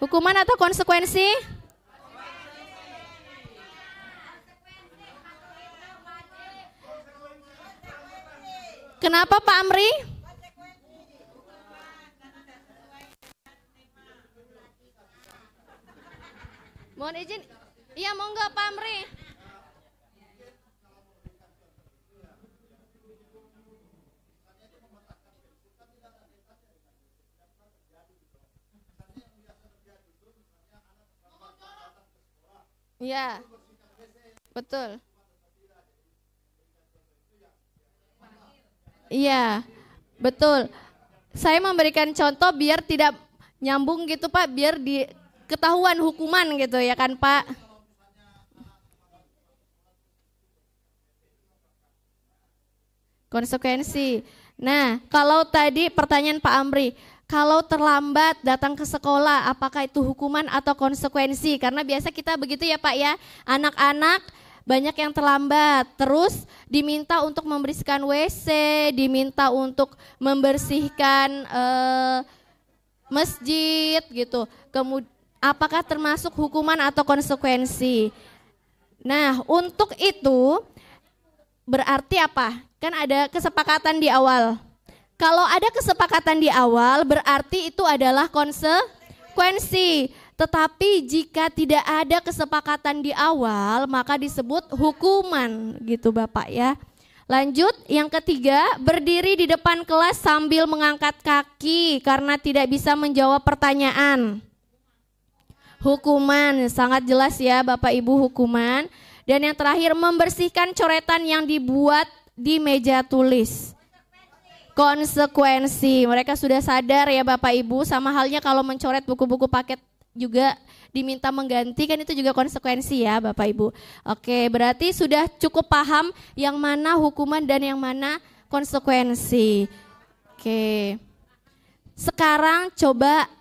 Hukuman atau konsekuensi? Kenapa Pak Amri? Mohon izin. Iya, monggo Pak Amri. Iya, betul. Iya, betul. Saya memberikan contoh biar tidak nyambung gitu Pak, biar ketahuan hukuman gitu ya kan Pak. Konsekuensi. Nah, kalau tadi pertanyaan Pak Amri, kalau terlambat datang ke sekolah, apakah itu hukuman atau konsekuensi? Karena biasa kita begitu ya Pak ya, anak-anak banyak yang terlambat, terus diminta untuk membersihkan WC, diminta untuk membersihkan masjid gitu. Kemudian apakah termasuk hukuman atau konsekuensi? Nah, untuk itu berarti apa? Kan ada kesepakatan di awal. Kalau ada kesepakatan di awal berarti itu adalah konsekuensi. Tetapi jika tidak ada kesepakatan di awal maka disebut hukuman gitu Bapak ya. Lanjut, yang ketiga, berdiri di depan kelas sambil mengangkat kaki karena tidak bisa menjawab pertanyaan. Hukuman, sangat jelas ya Bapak Ibu, hukuman. Dan yang terakhir, membersihkan coretan yang dibuat di meja tulis. Konsekuensi, mereka sudah sadar ya Bapak Ibu, sama halnya kalau mencoret buku-buku paket juga diminta mengganti, kan itu juga konsekuensi ya Bapak Ibu. Oke, berarti sudah cukup paham yang mana hukuman dan yang mana konsekuensi. Oke, sekarang coba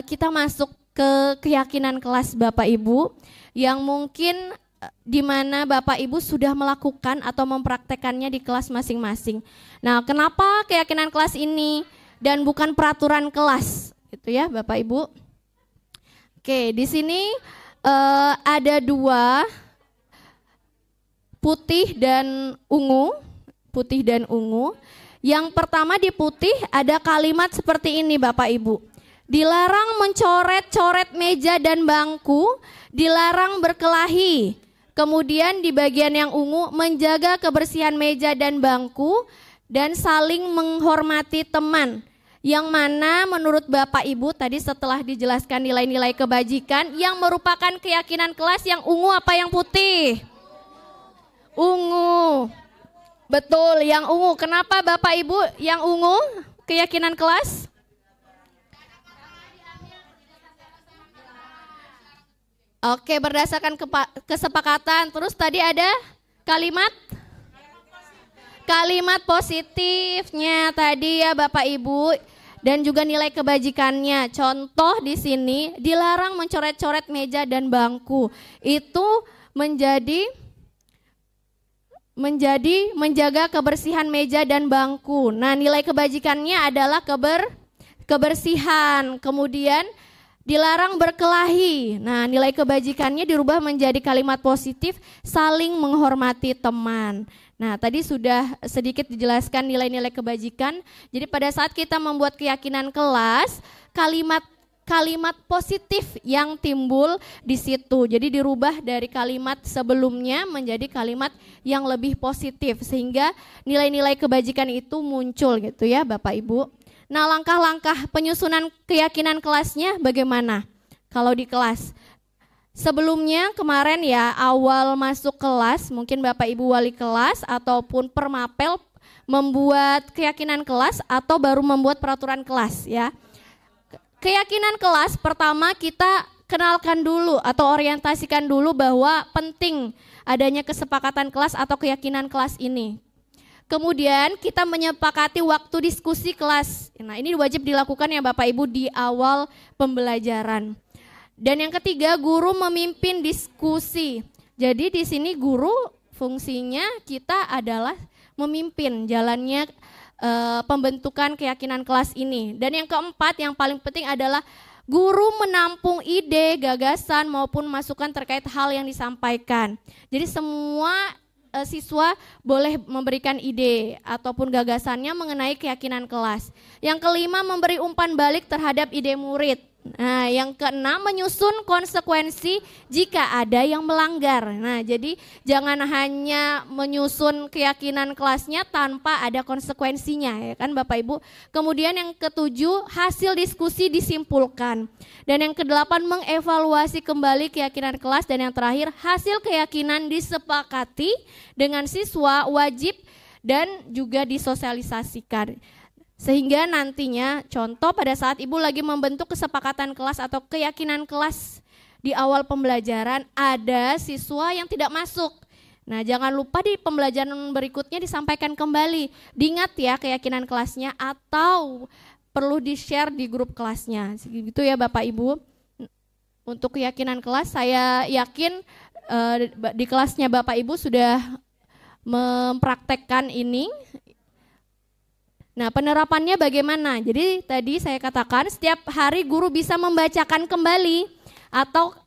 kita masuk ke keyakinan kelas Bapak Ibu yang mungkin di mana Bapak Ibu sudah melakukan atau mempraktekannya di kelas masing-masing. Nah, kenapa keyakinan kelas ini dan bukan peraturan kelas, gitu ya Bapak Ibu? Oke, di sini ada dua, putih dan ungu. Yang pertama di putih ada kalimat seperti ini Bapak Ibu. Dilarang mencoret-coret meja dan bangku, dilarang berkelahi. Kemudian di bagian yang ungu, menjaga kebersihan meja dan bangku dan saling menghormati teman. Yang mana menurut Bapak Ibu tadi setelah dijelaskan nilai-nilai kebajikan yang merupakan keyakinan kelas, yang ungu apa yang putih? Ungu. Betul, yang ungu. Kenapa Bapak Ibu yang ungu keyakinan kelas? Oke, berdasarkan kesepakatan. Terus tadi ada kalimat positifnya tadi ya Bapak Ibu, dan juga nilai kebajikannya. Contoh di sini, dilarang mencoret-coret meja dan bangku. Itu menjaga kebersihan meja dan bangku. Nah, nilai kebajikannya adalah kebersihan. Kemudian dilarang berkelahi. Nah, nilai kebajikannya dirubah menjadi kalimat positif, saling menghormati teman. Nah, tadi sudah sedikit dijelaskan nilai-nilai kebajikan. Jadi pada saat kita membuat keyakinan kelas, kalimat positif yang timbul di situ. Jadi dirubah dari kalimat sebelumnya menjadi kalimat yang lebih positif sehingga nilai-nilai kebajikan itu muncul gitu ya Bapak Ibu. Nah, langkah-langkah penyusunan keyakinan kelasnya bagaimana? Kalau di kelas, sebelumnya kemarin ya awal masuk kelas, mungkin Bapak Ibu wali kelas ataupun permapel membuat keyakinan kelas atau baru membuat peraturan kelas ya. Keyakinan kelas pertama kita kenalkan dulu atau orientasikan dulu bahwa penting adanya kesepakatan kelas atau keyakinan kelas ini. Kemudian kita menyepakati waktu diskusi kelas. Nah, ini wajib dilakukan ya Bapak Ibu di awal pembelajaran. Dan yang ketiga, guru memimpin diskusi. Jadi di sini guru fungsinya kita adalah memimpin jalannya pembentukan keyakinan kelas ini. Dan yang keempat, yang paling penting adalah Guru menampung ide, gagasan maupun masukan terkait hal yang disampaikan. Jadi semua siswa boleh memberikan ide ataupun gagasannya mengenai keyakinan kelas. Yang kelima, memberi umpan balik terhadap ide murid. Nah, yang keenam, menyusun konsekuensi jika ada yang melanggar. Nah, jadi jangan hanya menyusun keyakinan kelasnya tanpa ada konsekuensinya, ya kan Bapak Ibu. Kemudian yang ketujuh, hasil diskusi disimpulkan. Dan yang kedelapan, mengevaluasi kembali keyakinan kelas. Dan yang terakhir, hasil keyakinan disepakati dengan siswa wajib dan juga disosialisasikan. Sehingga nantinya contoh pada saat Ibu lagi membentuk kesepakatan kelas atau keyakinan kelas di awal pembelajaran, ada siswa yang tidak masuk. Nah, jangan lupa di pembelajaran berikutnya disampaikan kembali. Diingat ya keyakinan kelasnya atau perlu di-share di grup kelasnya. Gitu ya Bapak Ibu. Untuk keyakinan kelas saya yakin di kelasnya Bapak Ibu sudah mempraktekkan ini. Nah, penerapannya bagaimana? Jadi tadi saya katakan setiap hari guru bisa membacakan kembali atau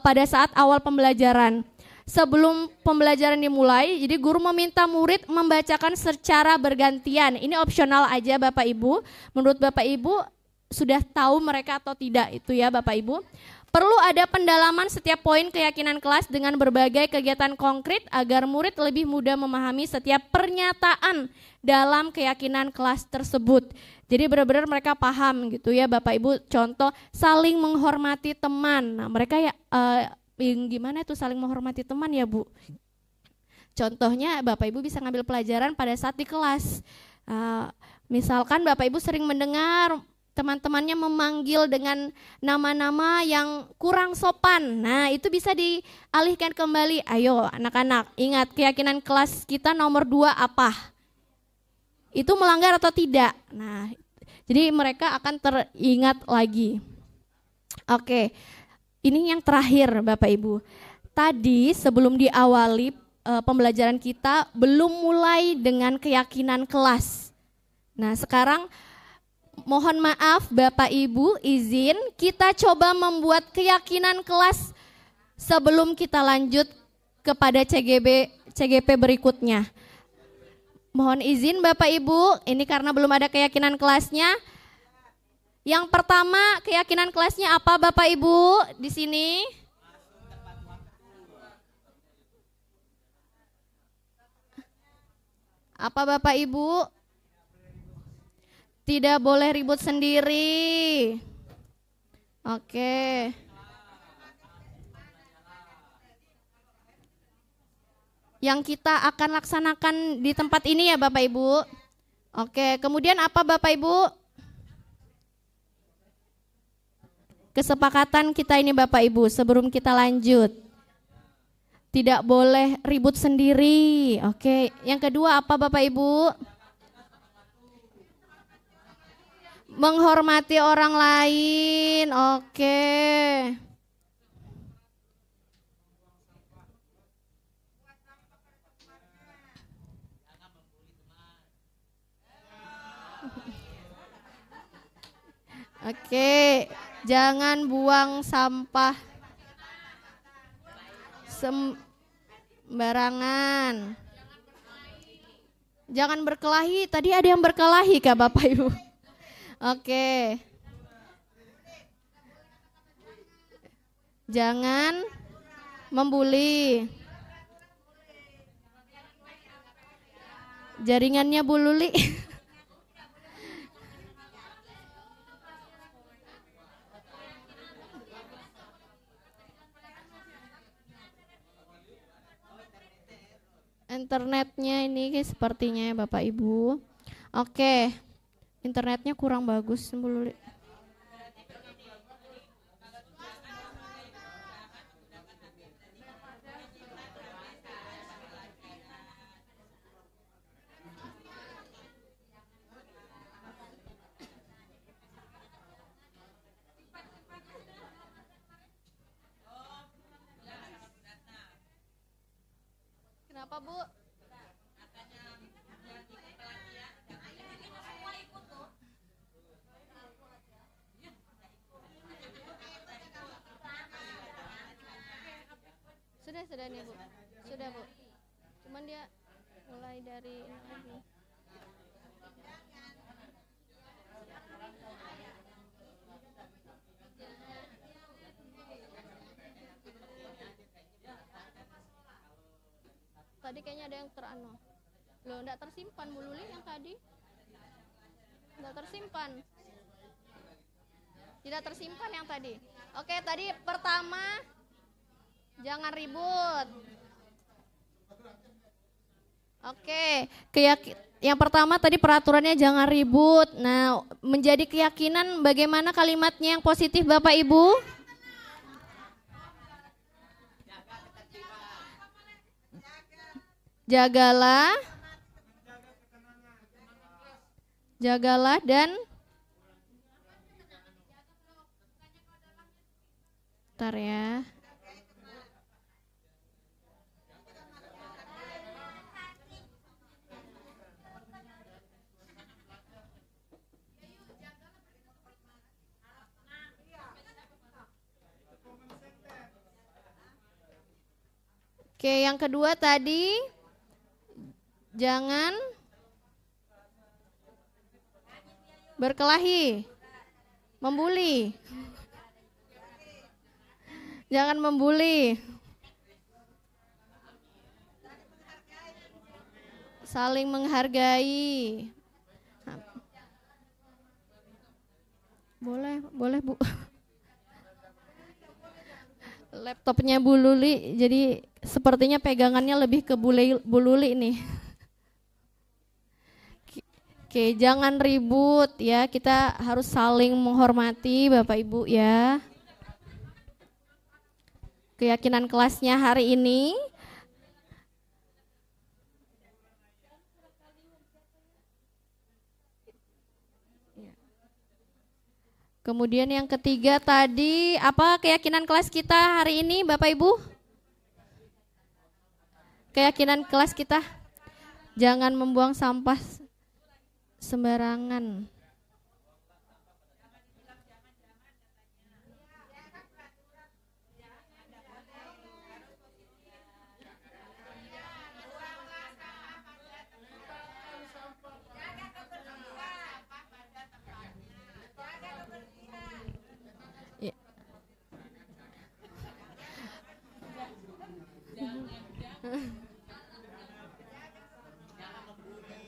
pada saat awal pembelajaran. Sebelum pembelajaran dimulai, jadi guru meminta murid membacakan secara bergantian. Ini opsional aja Bapak Ibu. Menurut Bapak Ibu sudah tahu mereka atau tidak itu ya Bapak Ibu. Perlu ada pendalaman setiap poin keyakinan kelas dengan berbagai kegiatan konkret agar murid lebih mudah memahami setiap pernyataan dalam keyakinan kelas tersebut. Jadi benar-benar mereka paham gitu ya Bapak Ibu. Contoh saling menghormati teman. Nah, mereka ya gimana itu saling menghormati teman ya Bu? Contohnya Bapak Ibu bisa ngambil pelajaran pada saat di kelas. Misalkan Bapak Ibu sering mendengar teman-temannya memanggil dengan nama-nama yang kurang sopan. Nah, itu bisa dialihkan kembali. Ayo anak-anak, ingat keyakinan kelas kita nomor 2 apa? Itu melanggar atau tidak? Nah, jadi mereka akan teringat lagi. Oke, ini yang terakhir Bapak Ibu. Tadi sebelum diawali pembelajaran kita belum mulai dengan keyakinan kelas. Nah, sekarang mohon maaf Bapak Ibu, izin kita coba membuat keyakinan kelas sebelum kita lanjut kepada CGP berikutnya. Mohon izin Bapak Ibu, ini karena belum ada keyakinan kelasnya. Yang pertama, keyakinan kelasnya apa Bapak Ibu di sini? Apa Bapak Ibu? Tidak boleh ribut sendiri. Oke. Yang kita akan laksanakan di tempat ini ya Bapak Ibu. Oke, kemudian apa Bapak Ibu? Kesepakatan kita ini Bapak Ibu sebelum kita lanjut. Tidak boleh ribut sendiri. Oke, yang kedua apa Bapak Ibu? Menghormati orang lain. Oke. Oke, jangan buang sampah sembarangan. Jangan berkelahi. Tadi ada yang berkelahi Kak Bapak Ibu? Oke. Jangan membuli. Jaringannya Bu Luli. Internetnya ini sepertinya ya Bapak Ibu. Oke. Internetnya kurang bagus Bu Luli. Kenapa Bu? sudah nih Bu. Sudah Bu. Cuman dia mulai dari ini lagi. Tadi kayaknya ada yang terano. Loh, enggak tersimpan Bu Luli yang tadi. Enggak tersimpan. Tidak tersimpan yang tadi. Oke, tadi pertama jangan ribut. Oke, yang pertama tadi peraturannya jangan ribut. Nah, menjadi keyakinan bagaimana kalimatnya yang positif Bapak Ibu? Jagalah dan bentar ya. Oke, yang kedua tadi jangan berkelahi, membuli. Jangan membuli. Saling menghargai. Boleh Bu. Laptopnya Bu Luli, jadi sepertinya pegangannya lebih ke Bu Luli nih. Oke, jangan ribut ya, kita harus saling menghormati Bapak Ibu ya. Keyakinan kelasnya hari ini. Kemudian yang ketiga tadi, apa keyakinan kelas kita hari ini Bapak Ibu? Keyakinan kelas kita, jangan membuang sampah sembarangan.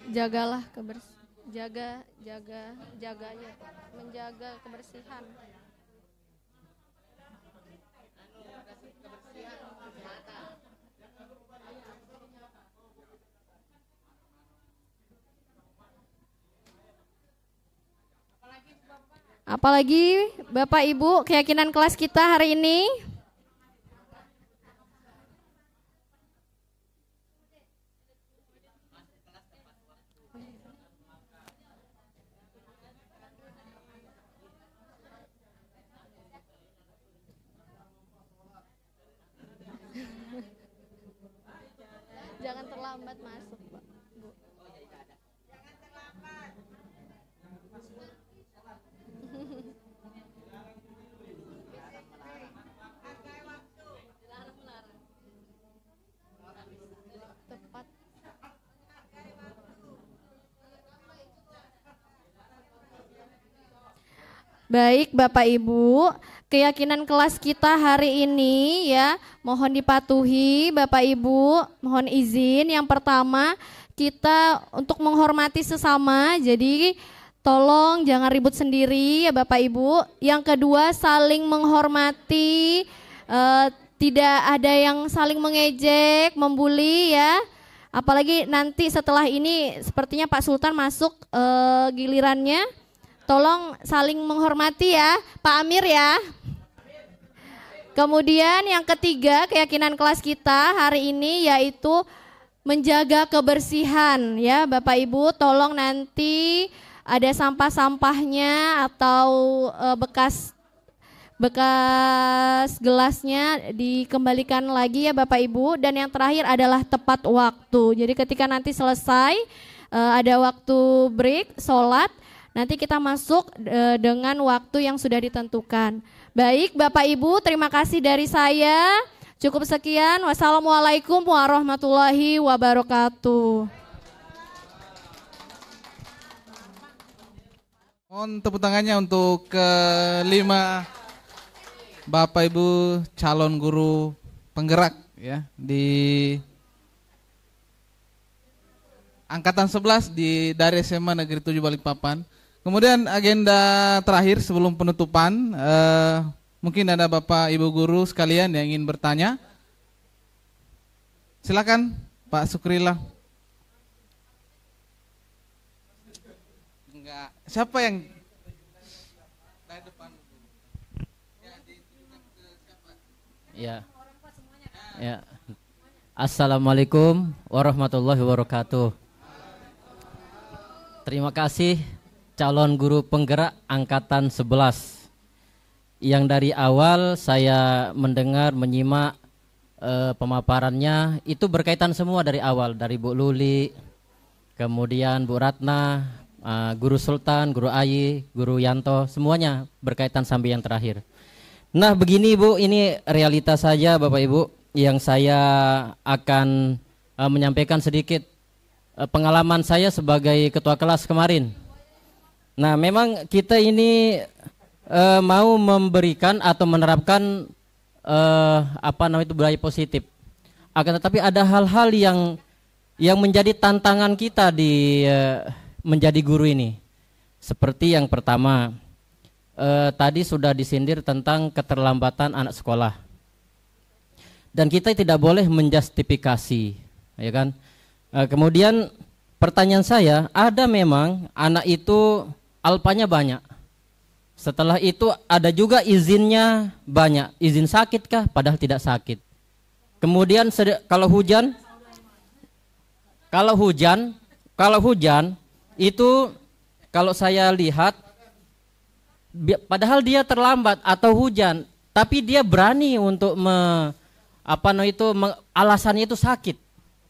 Jagalah menjaga kebersihan. Apalagi Bapak Ibu keyakinan kelas kita hari ini. Jangan terlambat masuk, Pak. Bu. Jangan terlambat. Tepat. Baik Bapak Ibu, keyakinan kelas kita hari ini ya, mohon dipatuhi Bapak Ibu, mohon izin. Yang pertama, kita untuk menghormati sesama, jadi tolong jangan ribut sendiri ya Bapak Ibu. Yang kedua, saling menghormati, tidak ada yang saling mengejek, membuli ya. Apalagi nanti setelah ini sepertinya Pak Sultan masuk gilirannya. Tolong saling menghormati ya, Pak Amir ya. Kemudian yang ketiga keyakinan kelas kita hari ini yaitu menjaga kebersihan ya Bapak Ibu. Tolong nanti ada sampah-sampahnya atau bekas gelasnya dikembalikan lagi ya Bapak Ibu. Dan yang terakhir adalah tepat waktu. Jadi ketika nanti selesai ada waktu break, sholat, nanti kita masuk dengan waktu yang sudah ditentukan. Baik Bapak Ibu, terima kasih dari saya. Cukup sekian. Wassalamualaikum warahmatullahi wabarakatuh.
Mohon tepuk tangannya untuk kelima Bapak Ibu calon guru penggerak ya di angkatan 11 dari SMA Negeri 7 Balikpapan. Kemudian agenda terakhir sebelum penutupan, mungkin ada Bapak Ibu guru sekalian yang ingin bertanya. Silakan Pak Sukrillah. Enggak, siapa yang
Ya. Ya. Assalamualaikum warahmatullahi wabarakatuh. Terima kasih calon guru penggerak angkatan 11 yang dari awal saya mendengar menyimak pemaparannya itu berkaitan semua dari awal, dari Bu Luli, kemudian Bu Ratna, Guru Sultan, Guru Ayi, Guru Yanto, semuanya berkaitan sampai yang terakhir. Nah begini Bu, ini realitas saja Bapak Ibu yang saya akan menyampaikan sedikit pengalaman saya sebagai ketua kelas kemarin. Nah memang kita ini mau memberikan atau menerapkan budaya positif. Akan tetapi ada hal-hal yang menjadi tantangan kita di menjadi guru ini. Seperti yang pertama, tadi sudah disindir tentang keterlambatan anak sekolah. Dan kita tidak boleh menjustifikasi, ya kan? Kemudian pertanyaan saya, ada memang anak itu alpanya banyak. Setelah itu ada juga izinnya banyak. Izin sakit kah? Padahal tidak sakit. Kemudian kalau hujan itu kalau saya lihat padahal dia terlambat atau hujan, tapi dia berani untuk alasannya itu sakit.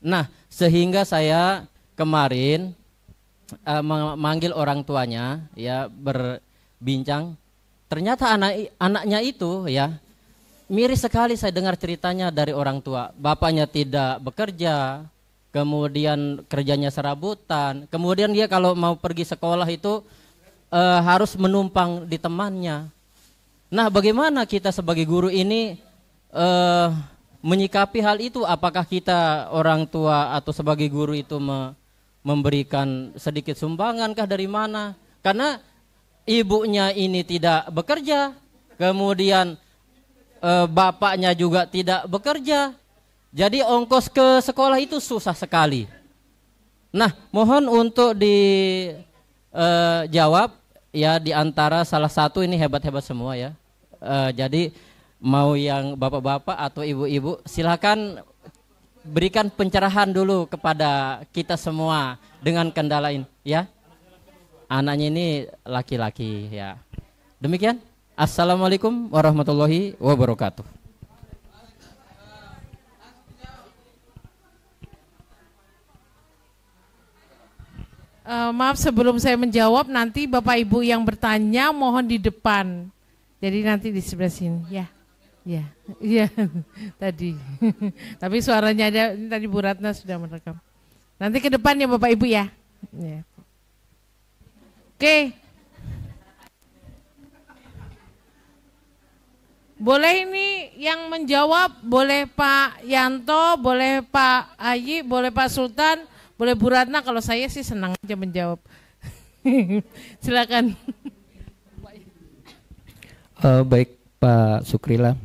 Nah, sehingga saya kemarin memanggil orang tuanya, ya berbincang. Ternyata anaknya itu ya miris sekali saya dengar ceritanya dari orang tua. Bapaknya tidak bekerja, kemudian kerjanya serabutan, kemudian dia kalau mau pergi sekolah itu harus menumpang di temannya. Nah, bagaimana kita sebagai guru ini menyikapi hal itu? Apakah kita orang tua atau sebagai guru itu memberikan sedikit sumbangan kah dari mana? Karena ibunya ini tidak bekerja, kemudian bapaknya juga tidak bekerja. Jadi ongkos ke sekolah itu susah sekali. Nah, mohon untuk dijawab ya, di antara salah satu ini hebat-hebat semua ya. Jadi mau yang bapak-bapak atau ibu-ibu silakan berikan pencerahan dulu kepada kita semua dengan kendala ini ya. Anaknya ini laki-laki ya. Demikian. Assalamualaikum warahmatullahi wabarakatuh.
Maaf sebelum saya menjawab, nanti Bapak Ibu yang bertanya mohon di depan. Jadi nanti di sebelah sini ya. Ya, iya tadi. Tapi suaranya ada, tadi Bu Ratna sudah merekam. Nanti ke depan ya Bapak Ibu ya. Ya. Oke. Boleh ini yang menjawab, boleh Pak Yanto, boleh Pak Ayi, boleh Pak Sultan, boleh Bu Ratna. Kalau saya sih senang aja menjawab. Silakan.
Baik Pak Sukrillah.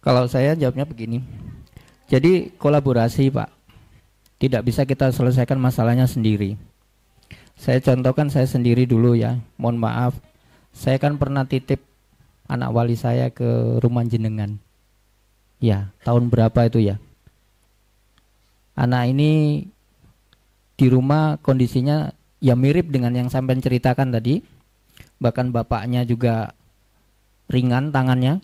Kalau saya jawabnya begini. Jadi kolaborasi Pak. Tidak bisa kita selesaikan masalahnya sendiri. Saya contohkan saya sendiri dulu ya. Mohon maaf. Saya kan pernah titip anak wali saya ke rumah jenengan. Ya, tahun berapa itu ya? Anak ini di rumah kondisinya ya mirip dengan yang sampean ceritakan tadi. Bahkan bapaknya juga ringan tangannya.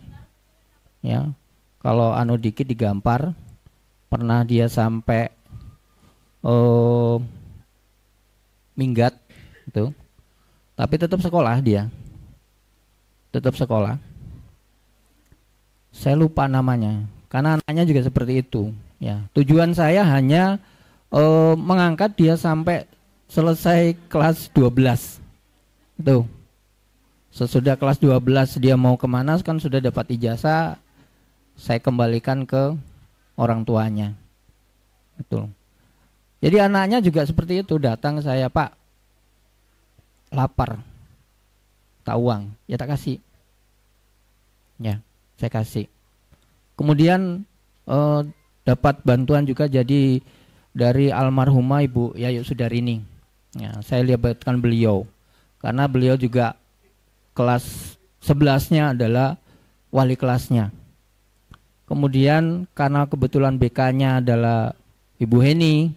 Ya. Kalau anu dikit digampar. Pernah dia sampai minggat itu. Tapi tetap sekolah dia.
tetap sekolah. Saya lupa namanya, karena anaknya juga seperti itu. Ya, tujuan saya hanya mengangkat dia sampai selesai kelas 12. Itu. Sesudah kelas 12 dia mau kemana kan sudah dapat ijazah, saya kembalikan ke orang tuanya. Betul. Jadi anaknya juga seperti itu, datang ke saya, Pak, lapar, tak uang, ya tak kasih. Ya, saya kasih. Kemudian dapat bantuan juga jadi dari almarhumah Ibu Yayu Sudarini. Ya, saya libatkan beliau karena beliau juga kelas 11-nya adalah wali kelasnya. Kemudian karena kebetulan BK-nya adalah Ibu Heni.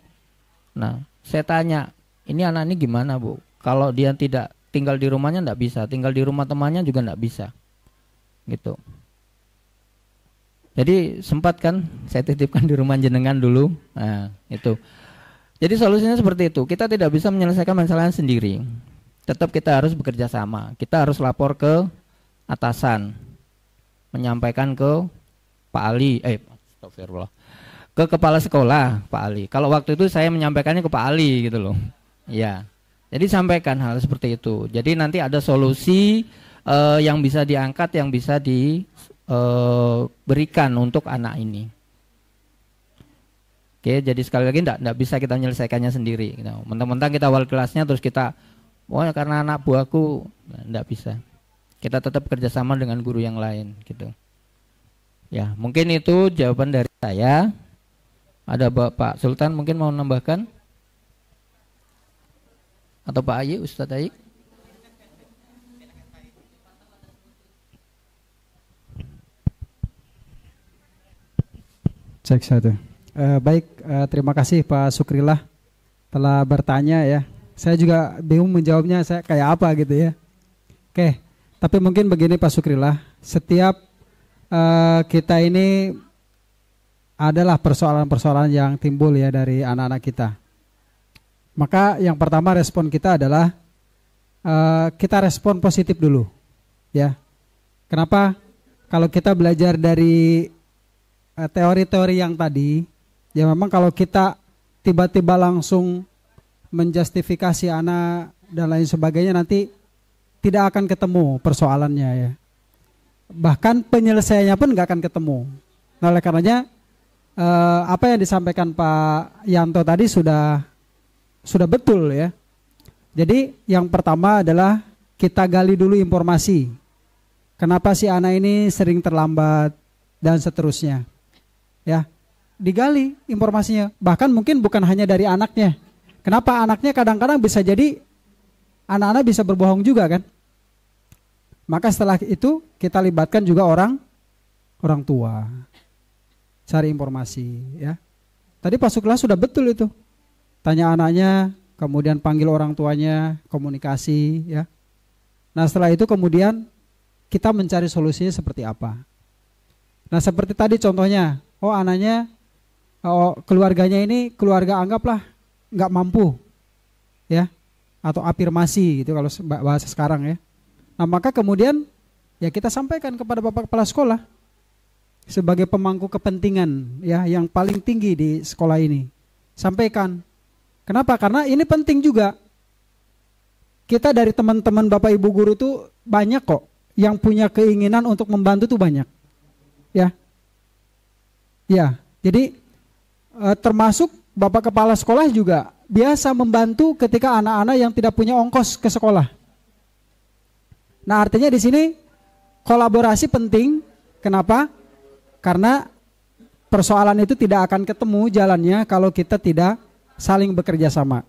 Nah, saya tanya, ini anak ini gimana, Bu? Kalau dia tidak tinggal di rumahnya enggak bisa, tinggal di rumah temannya juga enggak bisa. Gitu. Jadi sempat kan saya titipkan di rumah jenengan dulu. Nah, itu. Jadi solusinya seperti itu. Kita tidak bisa menyelesaikan masalahnya sendiri. Tetap kita harus bekerja sama. Kita harus lapor ke atasan. Menyampaikan ke Pak Ali, astagfirullah. Ke kepala sekolah, Pak Ali. Kalau waktu itu saya menyampaikannya ke Pak Ali gitu loh. Ya. Jadi sampaikan hal seperti itu. Jadi nanti ada solusi yang bisa diangkat, yang bisa diberikan untuk anak ini. Oke, jadi sekali lagi enggak bisa kita menyelesaikannya sendiri. Gitu. Mentang-mentang kita awal kelasnya terus kita, wah karena anak buahku, enggak bisa. Kita tetap kerjasama dengan guru yang lain, gitu. Ya, mungkin itu jawaban dari saya. Ada Bapak Sultan mungkin mau menambahkan? Atau Pak Ayi, Ustadz Ayi?
Cek satu. Baik, terima kasih Pak Sukrilah telah bertanya ya. Saya juga bingung menjawabnya, saya kayak apa gitu ya. Oke, tapi mungkin begini Pak Sukrilah, setiap kita ini adalah persoalan-persoalan yang timbul ya dari anak-anak kita. Maka yang pertama respon kita adalah kita respon positif dulu ya. Kenapa? Kalau kita belajar dari teori-teori yang tadi, ya memang kalau kita tiba-tiba langsung menjustifikasi anak dan lain sebagainya, nanti tidak akan ketemu persoalannya ya. Bahkan penyelesaiannya pun nggak akan ketemu. Nah, oleh karenanya apa yang disampaikan Pak Yanto tadi sudah betul ya. Jadi yang pertama adalah kita gali dulu informasi. Kenapa si anak ini sering terlambat dan seterusnya. Ya, digali informasinya. Bahkan mungkin bukan hanya dari anaknya. Kenapa anaknya kadang-kadang bisa jadi anak-anak bisa berbohong juga kan? Maka setelah itu kita libatkan juga orang tua. Cari informasi ya. Tadi Pak Sukla sudah betul itu. Tanya anaknya, kemudian panggil orang tuanya, komunikasi ya. Nah, setelah itu kemudian kita mencari solusinya seperti apa. Nah, seperti tadi contohnya, anaknya keluarganya ini keluarga anggaplah nggak mampu ya, atau afirmasi gitu kalau bahasa sekarang ya. Nah, maka kemudian ya kita sampaikan kepada Bapak Kepala Sekolah sebagai pemangku kepentingan ya yang paling tinggi di sekolah ini. Sampaikan. Kenapa? Karena ini penting juga. Kita dari teman-teman Bapak Ibu guru tuh banyak kok yang punya keinginan untuk membantu tuh banyak. Ya. Ya, jadi termasuk Bapak Kepala Sekolah juga biasa membantu ketika anak-anak yang tidak punya ongkos ke sekolah. Nah, artinya di sini kolaborasi penting. Kenapa? Karena persoalan itu tidak akan ketemu jalannya kalau kita tidak saling bekerja sama.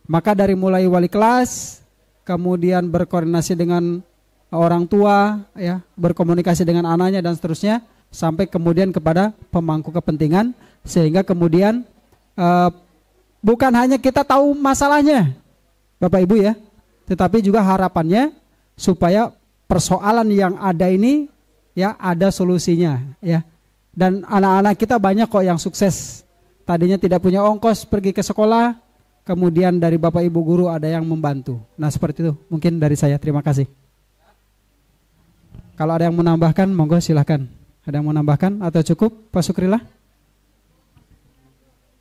Maka dari mulai wali kelas, kemudian berkoordinasi dengan orang tua, ya, berkomunikasi dengan anaknya dan seterusnya, sampai kemudian kepada pemangku kepentingan, sehingga kemudian bukan hanya kita tahu masalahnya, Bapak Ibu ya, tetapi juga harapannya supaya persoalan yang ada ini ya ada solusinya ya. Dan anak-anak kita banyak kok yang sukses. Tadinya tidak punya ongkos pergi ke sekolah, kemudian dari Bapak Ibu guru ada yang membantu. Nah, seperti itu mungkin dari saya. Terima kasih. Kalau ada yang mau menambahkan, monggo silahkan. Ada yang mau menambahkan atau cukup Pak Sukrillah?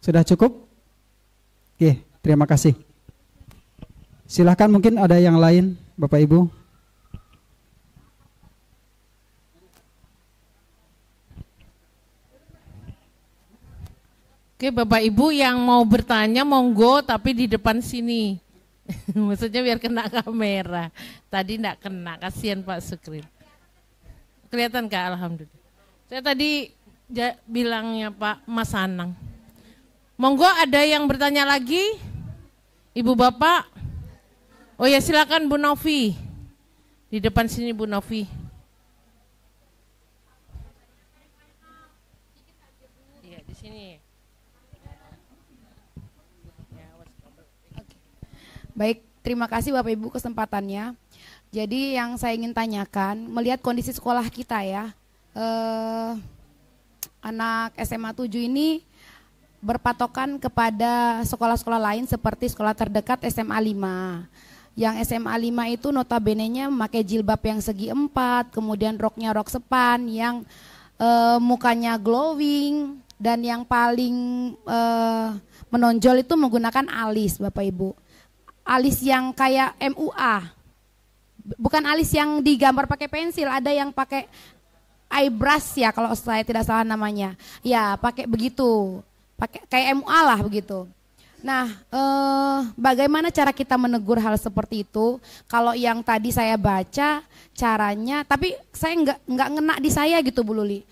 Sudah cukup? Oke, terima kasih. Silahkan mungkin ada yang lain Bapak Ibu.
Oke, Bapak Ibu yang mau bertanya monggo tapi di depan sini. Maksudnya biar kena kamera. Tadi enggak kena, kasihan Pak Sukri. Kelihatan Kak, alhamdulillah. Saya tadi bilangnya Pak Mas Anang. Monggo ada yang bertanya lagi? Ibu Bapak? Oh ya silakan Bu Novi. Di depan sini Bu Novi. Iya, di sini.
Baik, terima kasih Bapak Ibu kesempatannya. Jadi yang saya ingin tanyakan, melihat kondisi sekolah kita ya, anak SMA 7 ini berpatokan kepada sekolah-sekolah lain seperti sekolah terdekat SMA 5. Yang SMA 5 itu notabene-nya memakai jilbab yang segi 4, kemudian roknya rok sepan yang mukanya glowing, dan yang paling menonjol itu menggunakan alis Bapak Ibu. Alis yang kayak MUA, bukan alis yang digambar pakai pensil, ada yang pakai eyebrush ya kalau saya tidak salah namanya. Ya pakai begitu, pakai kayak MUA lah begitu. Nah, bagaimana cara kita menegur hal seperti itu? Kalau yang tadi saya baca caranya, tapi saya nggak ngena di saya gitu Bu Luli.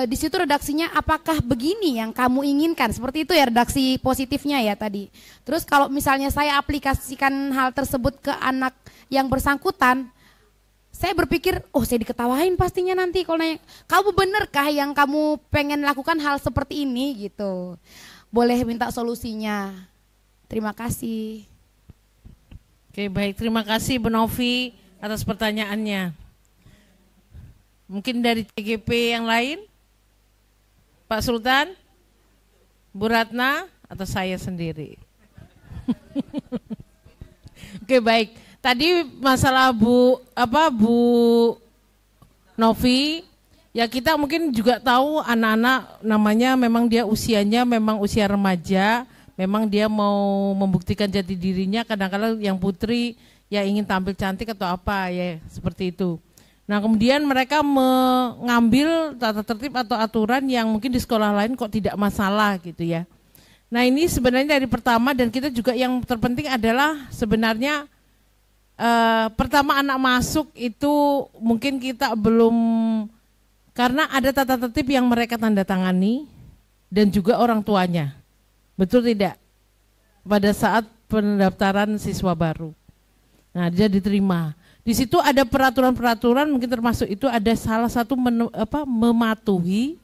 Di situ redaksinya apakah begini yang kamu inginkan, seperti itu ya redaksi positifnya ya tadi. Terus kalau misalnya saya aplikasikan hal tersebut ke anak yang bersangkutan, saya berpikir oh saya diketawain pastinya nanti kalau nanya, kamu benerkah yang kamu pengen lakukan hal seperti ini gitu. Boleh minta solusinya. Terima kasih.
Oke baik, terima kasih Bu Novi atas pertanyaannya. Mungkin dari TGP yang lain, Pak Sultan, Bu Ratna, atau saya sendiri. Oke baik, tadi masalah Bu Novi, ya kita mungkin juga tahu anak-anak namanya memang dia usianya memang usia remaja, memang dia mau membuktikan jati dirinya, kadang-kadang yang putri ya ingin tampil cantik atau apa ya seperti itu. Nah kemudian mereka mengambil tata tertib atau aturan yang mungkin di sekolah lain kok tidak masalah gitu ya. Nah ini sebenarnya dari pertama, dan kita juga yang terpenting adalah sebenarnya pertama anak masuk itu mungkin kita belum, karena ada tata tertib yang mereka tanda tangani dan juga orang tuanya. Betul tidak? Pada saat pendaftaran siswa baru. Nah dia diterima. Di situ ada peraturan-peraturan, mungkin termasuk itu ada salah satu mematuhi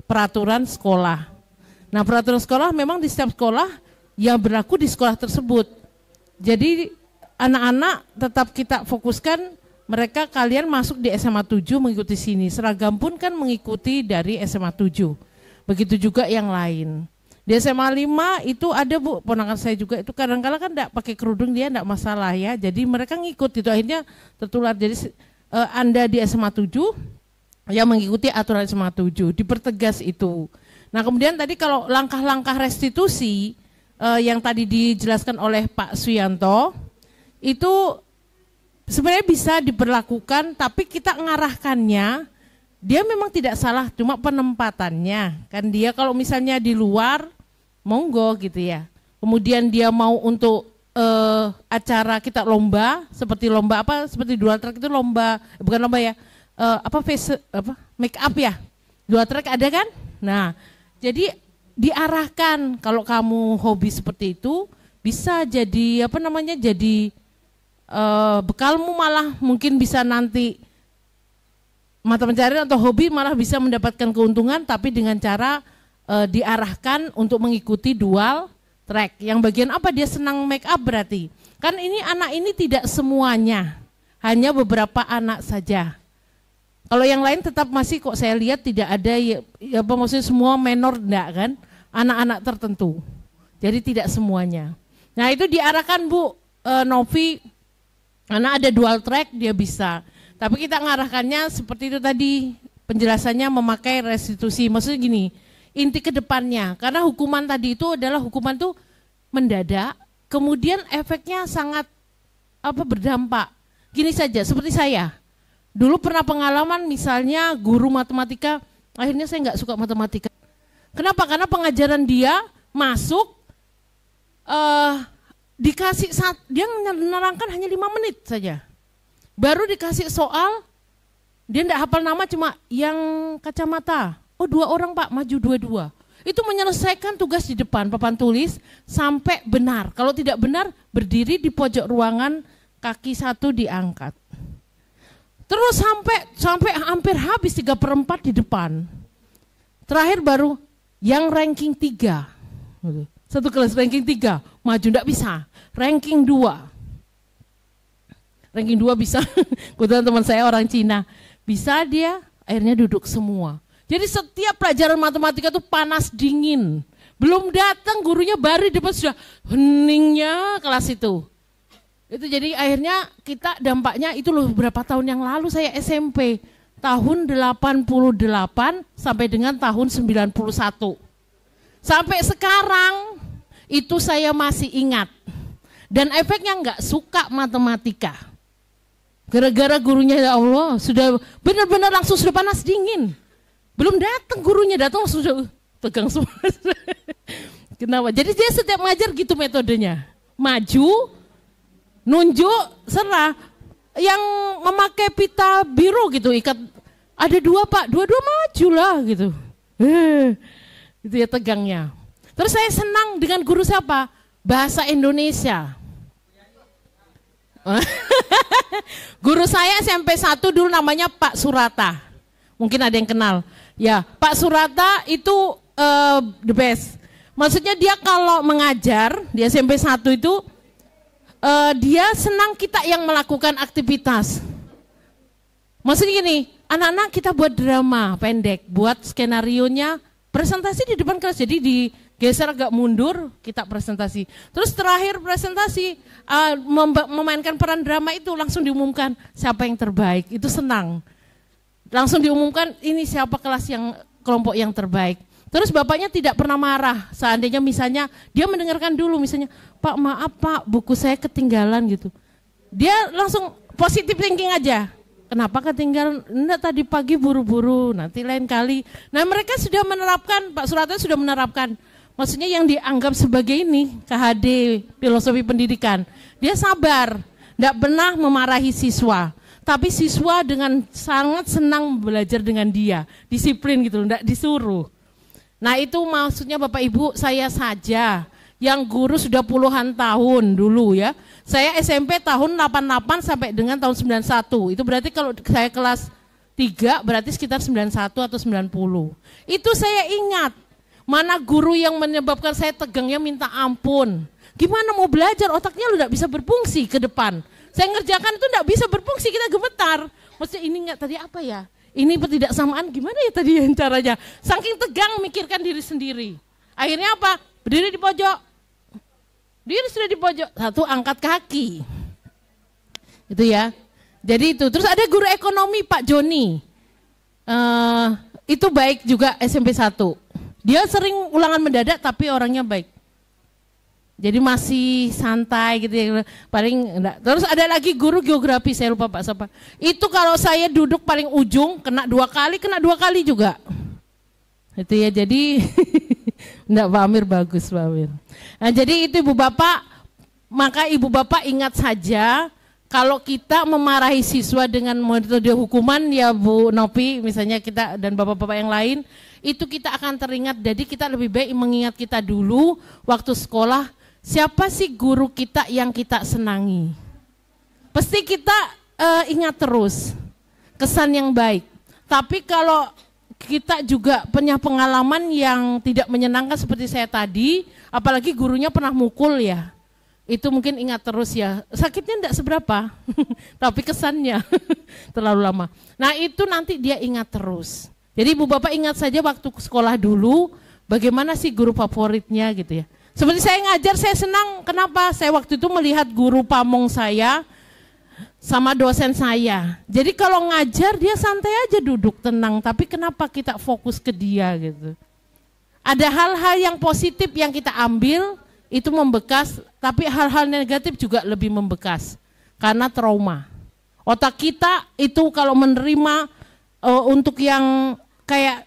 peraturan sekolah. Nah peraturan sekolah memang di setiap sekolah yang berlaku di sekolah tersebut. Jadi anak-anak tetap kita fokuskan, mereka kalian masuk di SMA 7 mengikuti sini. Seragam pun kan mengikuti dari SMA 7. Begitu juga yang lain. Di SMA 5 itu ada Bu, ponakan saya juga itu kadang-kadang kan enggak pakai kerudung, dia enggak masalah ya. Jadi mereka ngikut itu, akhirnya tertular. Jadi Anda di SMA 7 yang mengikuti aturan SMA 7, dipertegas itu. Nah kemudian tadi kalau langkah-langkah restitusi yang tadi dijelaskan oleh Pak Suyanto, itu sebenarnya bisa diberlakukan, tapi kita mengarahkannya, dia memang tidak salah, cuma penempatannya. Kan dia kalau misalnya di luar, monggo gitu ya. Kemudian dia mau untuk acara kita lomba, seperti lomba apa, seperti dual track itu lomba, bukan lomba ya, make up ya, dual track ada kan? Nah, jadi diarahkan kalau kamu hobi seperti itu bisa jadi jadi bekalmu, malah mungkin bisa nanti mata pencarian atau hobi malah bisa mendapatkan keuntungan, tapi dengan cara diarahkan untuk mengikuti dual track. Yang bagian apa, dia senang make up berarti. Kan ini anak ini tidak semuanya, hanya beberapa anak saja. Kalau yang lain tetap masih kok saya lihat tidak ada maksudnya semua menor enggak kan, anak-anak tertentu. Jadi tidak semuanya. Nah itu diarahkan Bu Novi Karena ada dual track dia bisa. Tapi kita ngarahkannya seperti itu tadi, penjelasannya memakai restitusi. Maksudnya gini, inti ke depannya. Karena hukuman tadi itu adalah hukuman tuh mendadak, kemudian efeknya sangat berdampak. Gini saja, seperti saya. Dulu pernah pengalaman misalnya guru matematika, akhirnya saya nggak suka matematika. Kenapa? Karena pengajaran dia masuk, dikasih dia menerangkan hanya 5 menit saja. Baru dikasih soal, dia enggak hafal nama, cuma yang kacamata. Oh 2 orang Pak, maju 2-2. Itu menyelesaikan tugas di depan papan tulis sampai benar. Kalau tidak benar, berdiri di pojok ruangan, kaki 1 diangkat. Terus sampai hampir habis 3/4 di depan. Terakhir baru yang ranking 3. Satu kelas ranking 3, maju enggak bisa. Ranking 2. Ranking 2 bisa, kebetulan teman saya orang Cina, bisa dia, akhirnya duduk semua. Jadi setiap pelajaran matematika itu panas dingin. Belum datang gurunya baru di depan sudah heningnya kelas itu. Itu jadi akhirnya kita dampaknya itu loh berapa tahun yang lalu saya SMP. Tahun 88 sampai dengan tahun 91. Sampai sekarang itu saya masih ingat. Dan efeknya enggak suka matematika. Gara-gara gurunya ya Allah sudah benar-benar langsung sudah panas dingin. Belum datang gurunya, datang langsung sudah tegang semua. Kenapa? Jadi dia setiap ngajar gitu metodenya. Maju, nunjuk, serah. Yang memakai pita biru gitu, ikat. Ada 2 Pak, 2-2 majulah gitu. Itu ya tegangnya. Terus saya senang dengan guru siapa? Bahasa Indonesia. Guru saya SMP 1 dulu namanya Pak Surata. Mungkin ada yang kenal. Ya, Pak Surata itu the best. Maksudnya dia kalau mengajar di SMP 1 itu dia senang kita yang melakukan aktivitas. Maksudnya gini, anak-anak kita buat drama pendek, buat skenarionya, presentasi di depan kelas. Jadi digeser agak mundur, kita presentasi. Terus terakhir presentasi, memainkan peran drama itu langsung diumumkan siapa yang terbaik. Itu senang. Langsung diumumkan ini siapa kelompok yang terbaik. Terus bapaknya tidak pernah marah. Seandainya misalnya dia mendengarkan dulu misalnya, Pak maaf Pak buku saya ketinggalan gitu. Dia langsung positif thinking aja. Kenapa ketinggalan? Enggak tadi pagi buru-buru, nanti lain kali. Nah mereka sudah menerapkan, Pak Surata sudah menerapkan. Maksudnya yang dianggap sebagai ini, KHD, filosofi pendidikan. Dia sabar, enggak pernah memarahi siswa. Tapi siswa dengan sangat senang belajar dengan dia. Disiplin gitu, enggak disuruh. Nah itu maksudnya Bapak Ibu saya saja. Yang guru sudah puluhan tahun dulu ya. Saya SMP tahun 88 sampai dengan tahun 91. Itu berarti kalau saya kelas 3 berarti sekitar 91 atau 90. Itu saya ingat. Mana guru yang menyebabkan saya tegangnya minta ampun. Gimana mau belajar otaknya lu enggak bisa berfungsi ke depan. Saya ngerjakan itu enggak bisa berfungsi, kita gemetar. Maksudnya ini enggak tadi apa ya? Ini ketidaksamaan gimana ya tadi yang caranya. Saking tegang mikirkan diri sendiri. Akhirnya apa? Berdiri di pojok. Diri sudah di pojok, 1 angkat kaki. Itu ya. Jadi itu. Terus ada guru ekonomi Pak Joni. Itu baik juga SMP 1. Dia sering ulangan mendadak tapi orangnya baik. Jadi masih santai gitu ya. Paling enggak. Terus ada lagi guru geografi, saya lupa Pak siapa. Itu kalau saya duduk paling ujung kena 2 kali juga. Itu ya jadi enggak Pak Amir bagus Pak Amir. Nah jadi itu Ibu Bapak, maka Ibu Bapak ingat saja kalau kita memarahi siswa dengan metode hukuman ya Bu Nopi misalnya kita dan Bapak-Bapak yang lain, itu kita akan teringat. Jadi kita lebih baik mengingat kita dulu waktu sekolah, siapa sih guru kita yang kita senangi. Pasti kita ingat terus kesan yang baik. Tapi kalau kita juga punya pengalaman yang tidak menyenangkan seperti saya tadi, apalagi gurunya pernah mukul ya, itu mungkin ingat terus ya, sakitnya enggak seberapa, tapi kesannya terlalu lama. Nah itu nanti dia ingat terus. Jadi Ibu Bapak ingat saja waktu sekolah dulu, bagaimana sih guru favoritnya gitu ya. Seperti saya ngajar, saya senang, kenapa? Saya waktu itu melihat guru pamong saya, sama dosen saya. Jadi kalau ngajar dia santai aja duduk tenang, tapi kenapa kita fokus ke dia gitu. Ada hal-hal yang positif yang kita ambil itu membekas, tapi hal-hal negatif juga lebih membekas karena trauma. Otak kita itu kalau menerima untuk yang kayak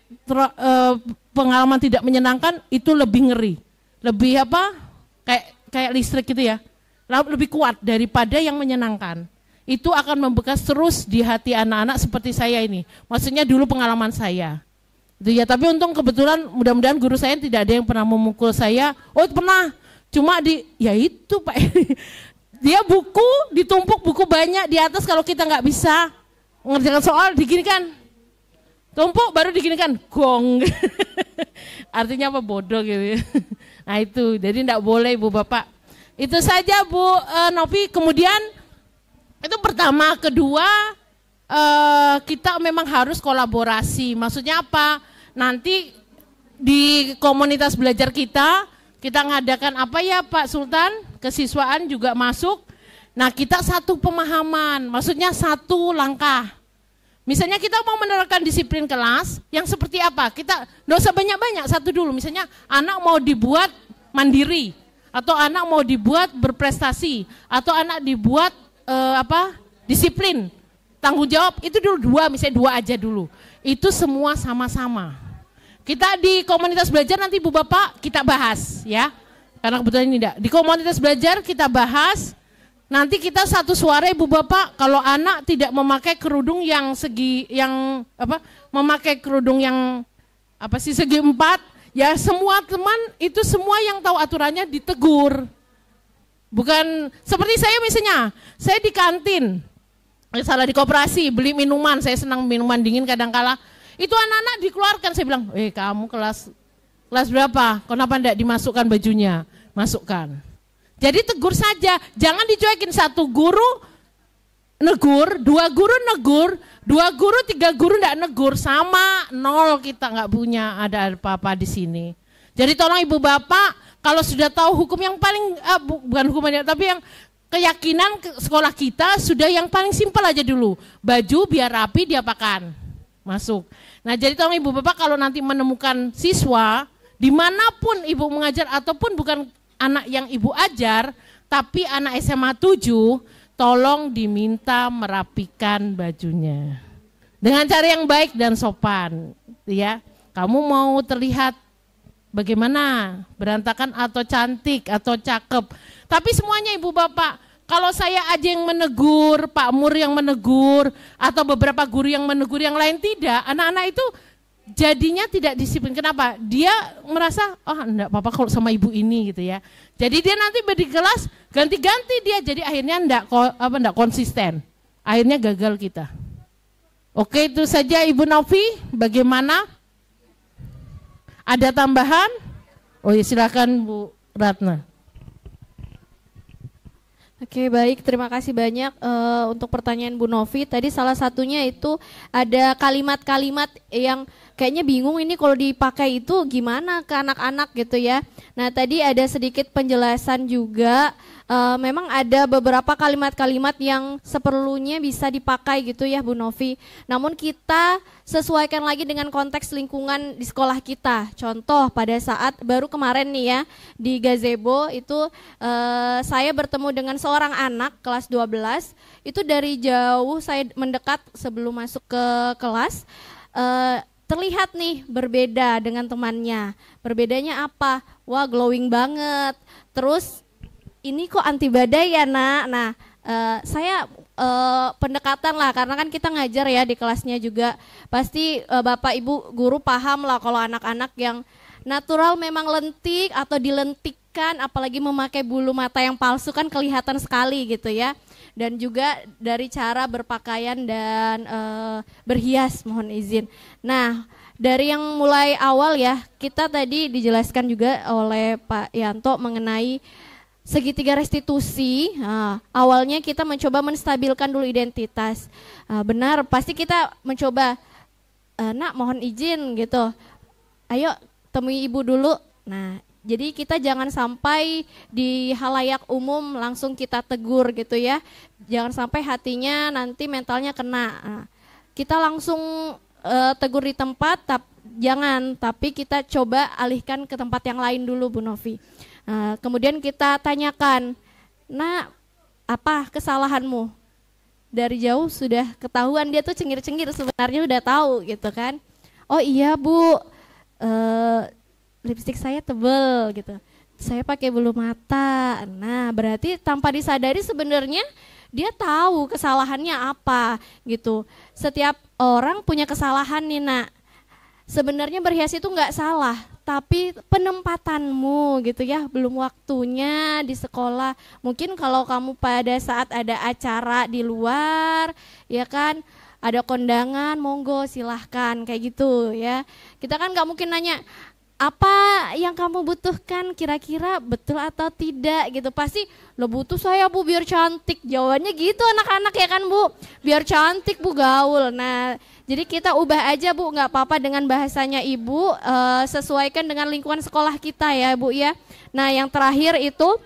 pengalaman tidak menyenangkan itu lebih ngeri. Lebih apa? Kayak listrik gitu ya. Lebih kuat daripada yang menyenangkan. Itu akan membekas terus di hati anak-anak seperti saya ini. Maksudnya dulu pengalaman saya. Itu ya, tapi untung kebetulan mudah-mudahan guru saya tidak ada yang pernah memukul saya. Oh pernah, cuma ya itu Pak. Dia buku, ditumpuk buku banyak di atas, kalau kita nggak bisa mengerjakan soal diginikan. Tumpuk baru diginikan, gong. Artinya apa, bodoh gitu. Nah itu, jadi enggak boleh Ibu Bapak. Itu saja Bu Novi. Kemudian itu pertama, kedua kita memang harus kolaborasi. Maksudnya apa? Nanti di komunitas belajar kita ngadakan apa ya Pak Sultan? Kesiswaan juga masuk. Nah kita satu pemahaman, maksudnya satu langkah. Misalnya kita mau menerapkan disiplin kelas yang seperti apa? Kita nggak usah banyak-banyak, satu dulu. Misalnya anak mau dibuat mandiri, atau anak mau dibuat berprestasi, atau anak dibuat disiplin, tanggung jawab, itu dulu misalnya dua aja dulu. Itu semua sama-sama. Kita di komunitas belajar nanti Ibu Bapak kita bahas ya. Karena kebetulan ini tidak. Di komunitas belajar kita bahas. Nanti kita satu suara Ibu Bapak, kalau anak tidak memakai kerudung yang memakai kerudung yang segi 4, ya semua teman itu semua yang tahu aturannya ditegur. Bukan seperti saya misalnya, saya di kantin, salah di koperasi, beli minuman, saya senang minuman dingin kadang-kala. Itu anak-anak dikeluarkan, saya bilang, kamu kelas berapa? Kenapa enggak dimasukkan bajunya? Masukkan. Jadi tegur saja, jangan dicuekin. Satu guru negur, dua guru negur, 2 guru, 3 guru enggak negur, sama 0 kita enggak punya ada apa-apa di sini. Jadi tolong Ibu Bapak, kalau sudah tahu hukum yang paling, bukan hukumannya, tapi yang keyakinan sekolah kita sudah yang paling simpel aja dulu. Baju biar rapi diapakan, masuk. Nah jadi tolong Ibu Bapak kalau nanti menemukan siswa, dimanapun Ibu mengajar ataupun bukan anak yang Ibu ajar, tapi anak SMA 7, tolong diminta merapikan bajunya. Dengan cara yang baik dan sopan, ya. Kamu mau terlihat bagaimana, berantakan atau cantik atau cakep. Tapi semuanya Ibu Bapak, kalau saya aja yang menegur, Pak Mur yang menegur, atau beberapa guru yang menegur yang lain tidak, anak-anak itu jadinya tidak disiplin. Kenapa? Dia merasa, enggak apa-apa kalau sama ibu ini gitu ya. Jadi dia nanti di kelas ganti-ganti dia, jadi akhirnya enggak konsisten. Akhirnya gagal kita. Oke, itu saja Ibu Novi. Bagaimana? Ada tambahan? Oh ya, silakan Bu Ratna.
Oke, baik, terima kasih banyak untuk pertanyaan Bu Novi. Tadi salah satunya itu ada kalimat-kalimat yang kayaknya bingung ini kalau dipakai itu gimana ke anak-anak gitu ya. Nah tadi ada sedikit penjelasan juga, memang ada beberapa kalimat-kalimat yang seperlunya bisa dipakai gitu ya Bu Novi. Namun kita sesuaikan lagi dengan konteks lingkungan di sekolah kita. Contoh pada saat baru kemarin nih ya di gazebo itu saya bertemu dengan seorang anak kelas 12. Itu dari jauh saya mendekat sebelum masuk ke kelas. Terlihat nih berbeda dengan temannya. Berbedanya apa? Wah, glowing banget. Terus ini kok anti badai ya nak? Nah saya pendekatan lah, karena kan kita ngajar ya di kelasnya juga. Pasti Bapak Ibu guru paham lah kalau anak-anak yang natural memang lentik atau dilentikkan, apalagi memakai bulu mata yang palsu kan kelihatan sekali gitu ya. Dan juga dari cara berpakaian dan berhias, mohon izin. Nah, dari yang mulai awal ya, kita tadi dijelaskan juga oleh Pak Yanto mengenai segitiga restitusi. Awalnya kita mencoba menstabilkan dulu identitas. Benar, pasti kita mencoba, nak mohon izin gitu. Ayo temui ibu dulu. Nah, Jadi kita jangan sampai di halayak umum langsung kita tegur gitu ya. Jangan sampai hatinya nanti mentalnya kena. Nah, kita langsung tegur di tempat, jangan, tapi kita coba alihkan ke tempat yang lain dulu Bu Novi. Kemudian kita tanyakan, nah apa kesalahanmu? Dari jauh sudah ketahuan, dia tuh cengir-cengir sebenarnya udah tahu gitu kan. Oh iya Bu, lipstik saya tebel gitu, saya pakai bulu mata. Nah berarti tanpa disadari sebenarnya dia tahu kesalahannya apa gitu. Setiap orang punya kesalahan nih nak. Sebenarnya berhias itu nggak salah, tapi penempatanmu gitu ya, belum waktunya di sekolah. Mungkin kalau kamu pada saat ada acara di luar, ya kan, ada kondangan, monggo silahkan kayak gitu ya. Kita kan nggak mungkin nanya, apa yang kamu butuhkan kira-kira betul atau tidak gitu. Pasti lo butuh saya Bu biar cantik, jawabannya gitu anak-anak ya kan Bu, biar cantik Bu, gaul. Nah jadi kita ubah aja Bu, nggak apa-apa dengan bahasanya Ibu, sesuaikan dengan lingkungan sekolah kita ya Bu ya. Nah yang terakhir itu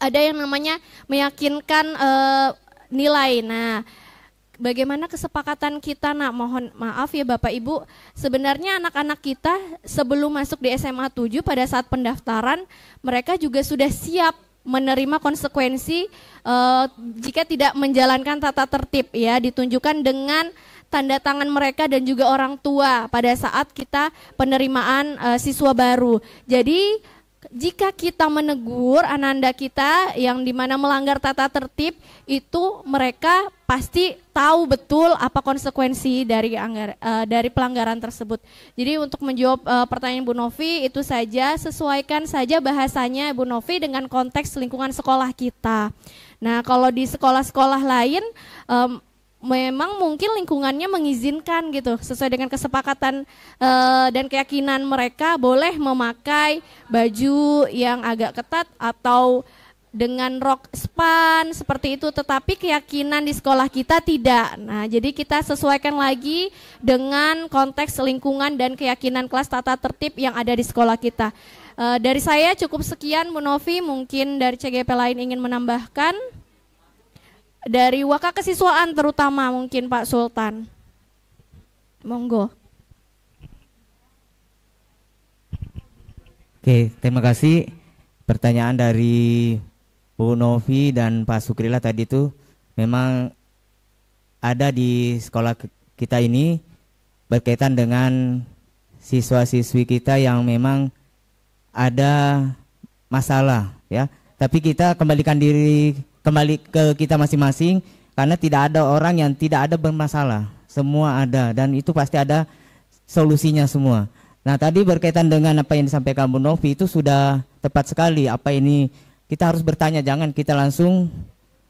ada yang namanya meyakinkan nilai. Nah bagaimana kesepakatan kita nak, mohon maaf ya Bapak Ibu, sebenarnya anak-anak kita sebelum masuk di SMA 7 pada saat pendaftaran mereka juga sudah siap menerima konsekuensi jika tidak menjalankan tata tertib ya, ditunjukkan dengan tanda tangan mereka dan juga orang tua pada saat kita penerimaan siswa baru. Jadi jika kita menegur ananda kita yang dimana melanggar tata tertib, itu mereka pasti tahu betul apa konsekuensi dari pelanggaran tersebut. Jadi untuk menjawab pertanyaan Bu Novi itu saja, sesuaikan saja bahasanya Bu Novi dengan konteks lingkungan sekolah kita. Nah kalau di sekolah-sekolah lain memang mungkin lingkungannya mengizinkan gitu, sesuai dengan kesepakatan dan keyakinan mereka boleh memakai baju yang agak ketat atau dengan rok span seperti itu, tetapi keyakinan di sekolah kita tidak. Nah jadi kita sesuaikan lagi dengan konteks lingkungan dan keyakinan kelas tata tertib yang ada di sekolah kita. Dari saya cukup sekian Bu Novi, mungkin dari CGP lain ingin menambahkan. Dari Waka Kesiswaan terutama mungkin Pak Sultan. Monggo.
Oke, terima kasih. Pertanyaan dari Bu Novi dan Pak Sukrila tadi itu memang ada di sekolah kita ini berkaitan dengan siswa-siswi kita yang memang ada masalah ya. Tapi kita kembali ke kita masing-masing, karena tidak ada orang yang tidak ada bermasalah, semua ada dan itu pasti ada solusinya semua. Nah tadi berkaitan dengan apa yang disampaikan Bu Novi itu sudah tepat sekali. Apa ini kita harus bertanya, jangan kita langsung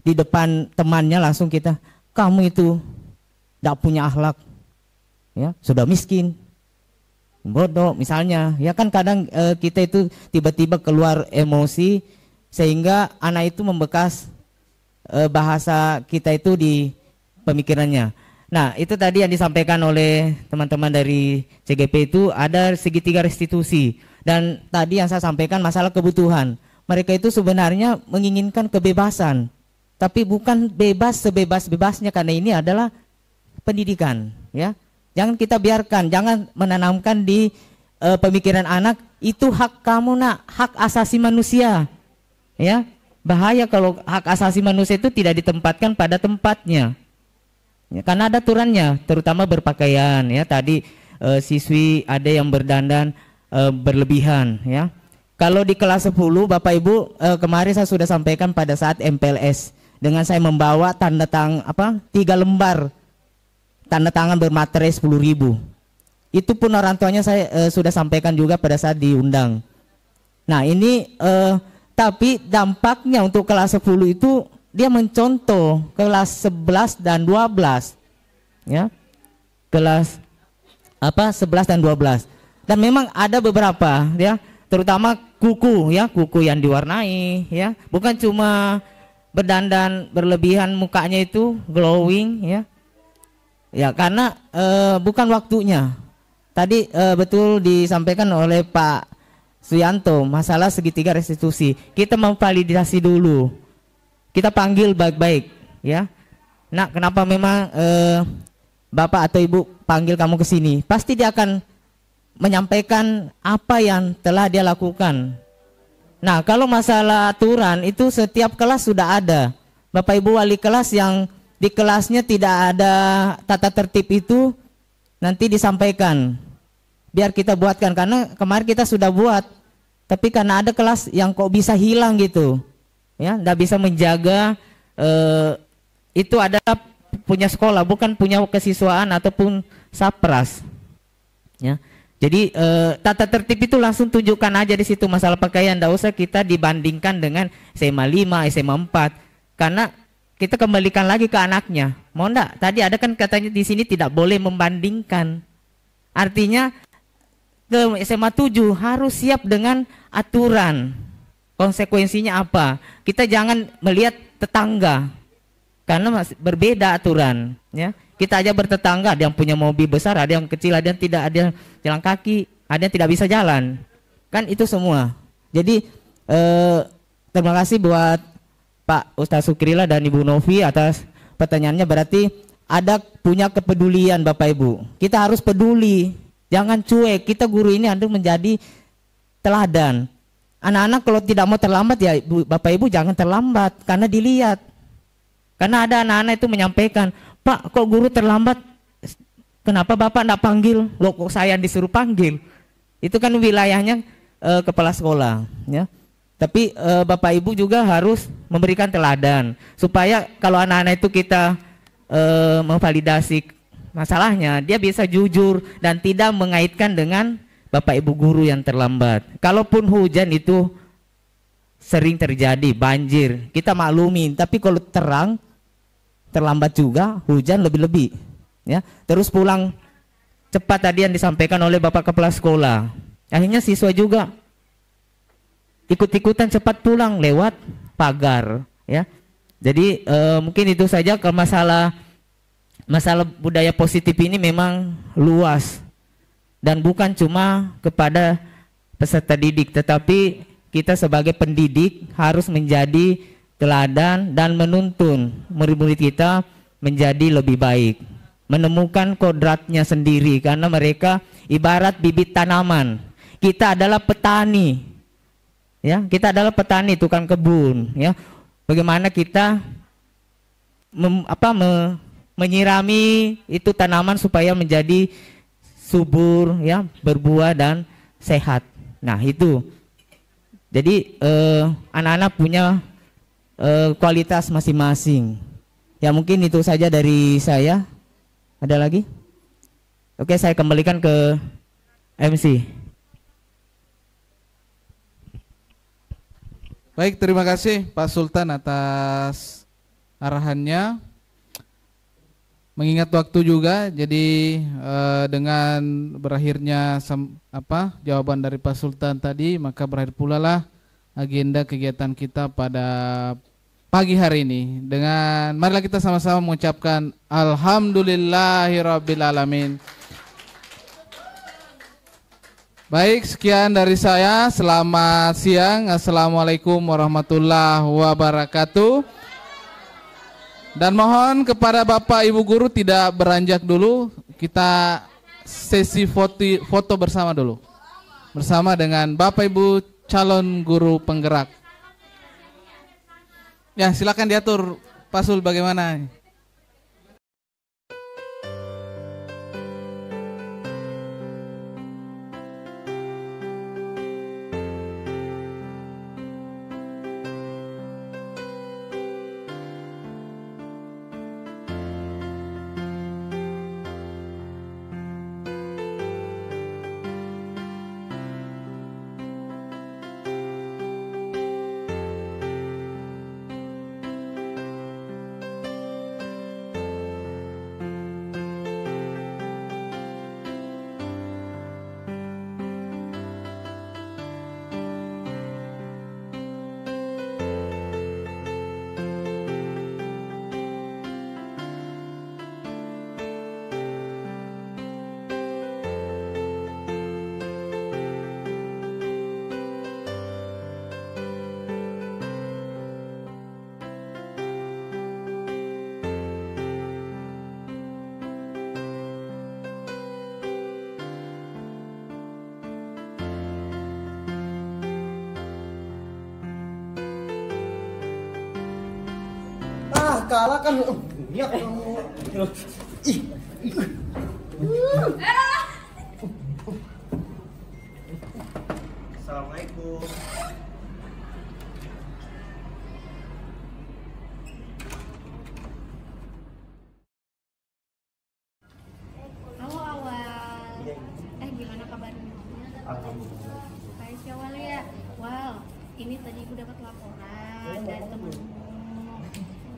di depan temannya langsung kita, kamu itu tidak punya akhlak ya, sudah miskin, bodoh misalnya ya kan. Kadang kita itu tiba-tiba keluar emosi sehingga anak itu membekas bahasa kita itu di pemikirannya. Nah itu tadi yang disampaikan oleh teman-teman dari CGP itu ada segitiga restitusi. Dan tadi yang saya sampaikan masalah kebutuhan. Mereka itu sebenarnya menginginkan kebebasan, tapi bukan bebas sebebas-bebasnya, karena ini adalah pendidikan ya. Jangan kita biarkan, jangan menanamkan di pemikiran anak itu hak kamu nak, hak asasi manusia ya. Bahaya kalau hak asasi manusia itu tidak ditempatkan pada tempatnya ya, karena ada aturannya, terutama berpakaian ya. Tadi siswi ada yang berdandan berlebihan ya. Kalau di kelas 10 Bapak Ibu, kemarin saya sudah sampaikan pada saat MPLS, dengan saya membawa tanda tangan 3 lembar tanda tangan bermaterai 10.000. Itu pun orang tuanya saya sudah sampaikan juga pada saat diundang. Nah ini tapi dampaknya untuk kelas 10 itu dia mencontoh kelas 11 dan 12 ya. Kelas 11 dan 12. Dan memang ada beberapa ya, terutama kuku ya, kuku yang diwarnai ya. Bukan cuma berdandan berlebihan, mukanya itu glowing ya. Ya karena bukan waktunya. Tadi betul disampaikan oleh Pak Suyanto, masalah segitiga restitusi. Kita memvalidasi dulu. Kita panggil baik-baik, ya. Nah, kenapa memang Bapak atau Ibu panggil kamu ke sini? Pasti dia akan menyampaikan apa yang telah dia lakukan. Nah, kalau masalah aturan itu setiap kelas sudah ada. Bapak Ibu wali kelas yang di kelasnya tidak ada tata tertib itu nanti disampaikan. Biar kita buatkan, karena kemarin kita sudah buat, tapi karena ada kelas yang kok bisa hilang gitu, ya, nggak bisa menjaga. Itu adalah punya sekolah, bukan punya kesiswaan ataupun sapras, ya. Jadi tata tertib itu langsung tunjukkan aja di situ masalah pakaian, nggak usah kita dibandingkan dengan SMA 5, SMA 4, karena kita kembalikan lagi ke anaknya. Mau enggak? Tadi ada kan katanya di sini tidak boleh membandingkan. Artinya ke SMA 7 harus siap dengan aturan. Konsekuensinya apa? Kita jangan melihat tetangga, karena masih berbeda aturan, ya. Kita aja bertetangga, ada yang punya mobil besar, ada yang kecil, ada yang tidak, ada yang jalan kaki, ada yang tidak bisa jalan. Kan itu semua. Jadi terima kasih buat Pak Ustaz Sukrila dan Ibu Novi atas pertanyaannya. Berarti ada punya kepedulian Bapak Ibu. Kita harus peduli. Jangan cuek, kita guru ini harus menjadi teladan. Anak-anak kalau tidak mau terlambat ya Bapak Ibu jangan terlambat, karena dilihat. Karena ada anak-anak itu menyampaikan, Pak kok guru terlambat, kenapa Bapak tidak panggil? Loh kok saya disuruh panggil? Itu kan wilayahnya kepala sekolah, ya. Tapi Bapak Ibu juga harus memberikan teladan, supaya kalau anak-anak itu kita memvalidasi masalahnya, dia bisa jujur dan tidak mengaitkan dengan Bapak Ibu guru yang terlambat. Kalaupun hujan itu sering terjadi, banjir, kita maklumin. Tapi kalau terang, terlambat juga, hujan lebih-lebih, ya. Terus pulang cepat tadi yang disampaikan oleh Bapak Kepala Sekolah. Akhirnya siswa juga ikut-ikutan cepat pulang lewat pagar, ya. Jadi mungkin itu saja. Ke masalah budaya positif ini memang luas dan bukan cuma kepada peserta didik, tetapi kita sebagai pendidik harus menjadi teladan dan menuntun murid-murid kita menjadi lebih baik, menemukan kodratnya sendiri, karena mereka ibarat bibit tanaman. Kita adalah petani, ya, kita adalah petani, tukang kebun, ya. Bagaimana kita menyirami itu tanaman supaya menjadi subur, ya, berbuah dan sehat. Nah itu. Jadi anak-anak punya kualitas masing-masing. Ya mungkin itu saja dari saya. Ada lagi? Oke, saya kembalikan ke MC.
Baik, terima kasih Pak Sultan atas arahannya. Mengingat waktu juga, jadi dengan berakhirnya jawaban dari Pak Sultan tadi, maka berakhir pula lah agenda kegiatan kita pada pagi hari ini. Dengan marilah kita sama-sama mengucapkan Alhamdulillahirrabbilalamin. Baik, sekian dari saya. Selamat siang. Assalamualaikum warahmatullahi wabarakatuh. Dan mohon kepada Bapak Ibu guru tidak beranjak dulu, kita sesi foto bersama dulu. Bersama dengan Bapak Ibu calon guru penggerak. Ya, silakan diatur Pak Sul bagaimana.
kalah kan. Niat kamu. Ih. Assalamualaikum.
Halo Awal. Gimana kabarnya?
Alhamdulillah.
Baik ya Awal ya. Wow, ini tadi aku dapat laporan dari temenmu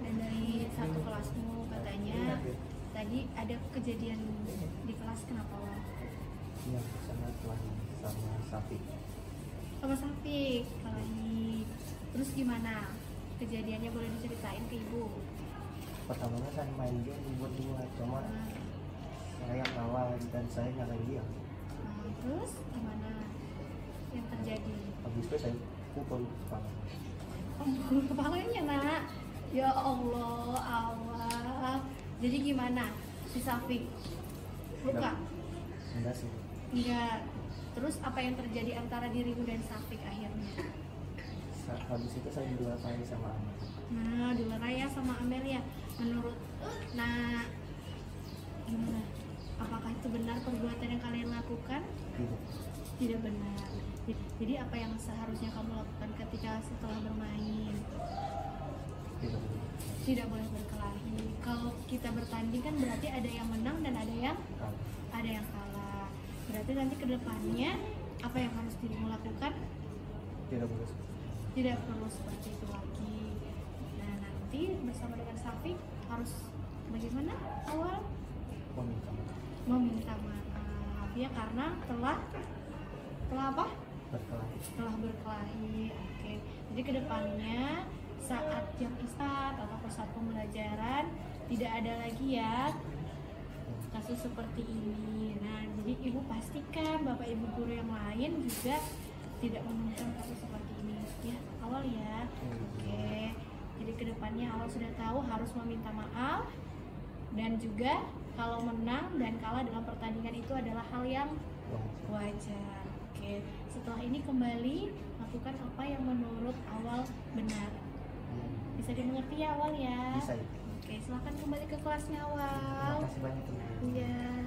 dan dari satu kelasmu, katanya tadi ada kejadian di kelas. Kenapa Awal?
Iya, sama Kelahi sama Safi.
Sama Safi, Kelahi. Terus gimana kejadiannya, boleh diceritain ke ibu?
Pertamanya saya main game berdua, cuma saya kalah dan saya nyalain dia.
Terus gimana yang terjadi?
Habis itu saya pukul kepala.
Pukul kepalanya nak. Ya Allah, Awal. Jadi gimana si Safi? Luka?
Enggak sih.
Enggak. Terus apa yang terjadi antara dirimu dan Safi akhirnya?
Habis itu saya dilukai sama Amel.
Nah, dilerai ya sama Amel ya. Menurut nah, gimana? Apakah itu benar perbuatan yang kalian lakukan?
Tidak.
Tidak benar. Jadi apa yang seharusnya kamu lakukan ketika setelah bermain?
Tidak boleh.
Tidak boleh berkelahi. Kalau kita bertanding kan berarti ada yang menang dan ada yang kalah. Berarti nanti ke depannya apa yang harus dirimu lakukan?
Tidak boleh.
Tidak perlu seperti itu lagi. Nah, nanti bersama dengan Safi harus bagaimana Awal? Meminta maaf ya, karena telah apa?
Berkelahi.
Telah berkelahi. Oke. Jadi kedepannya saat jam istirahat atau saat pembelajaran tidak ada lagi ya kasus seperti ini. Nah, jadi ibu pastikan bapak ibu guru yang lain juga tidak menemukan kasus seperti ini ya, Awal ya. Oke. Jadi kedepannya Awal sudah tahu harus meminta maaf, dan juga kalau menang dan kalah dalam pertandingan itu adalah hal yang wajar. Oke. Setelah ini kembali lakukan apa yang menurut Awal benar. Bisa dimengerti ya Awal ya?
Bisa.
Oke, silakan kembali ke kelasnya Awal.
Terima kasih banyak.
Iya.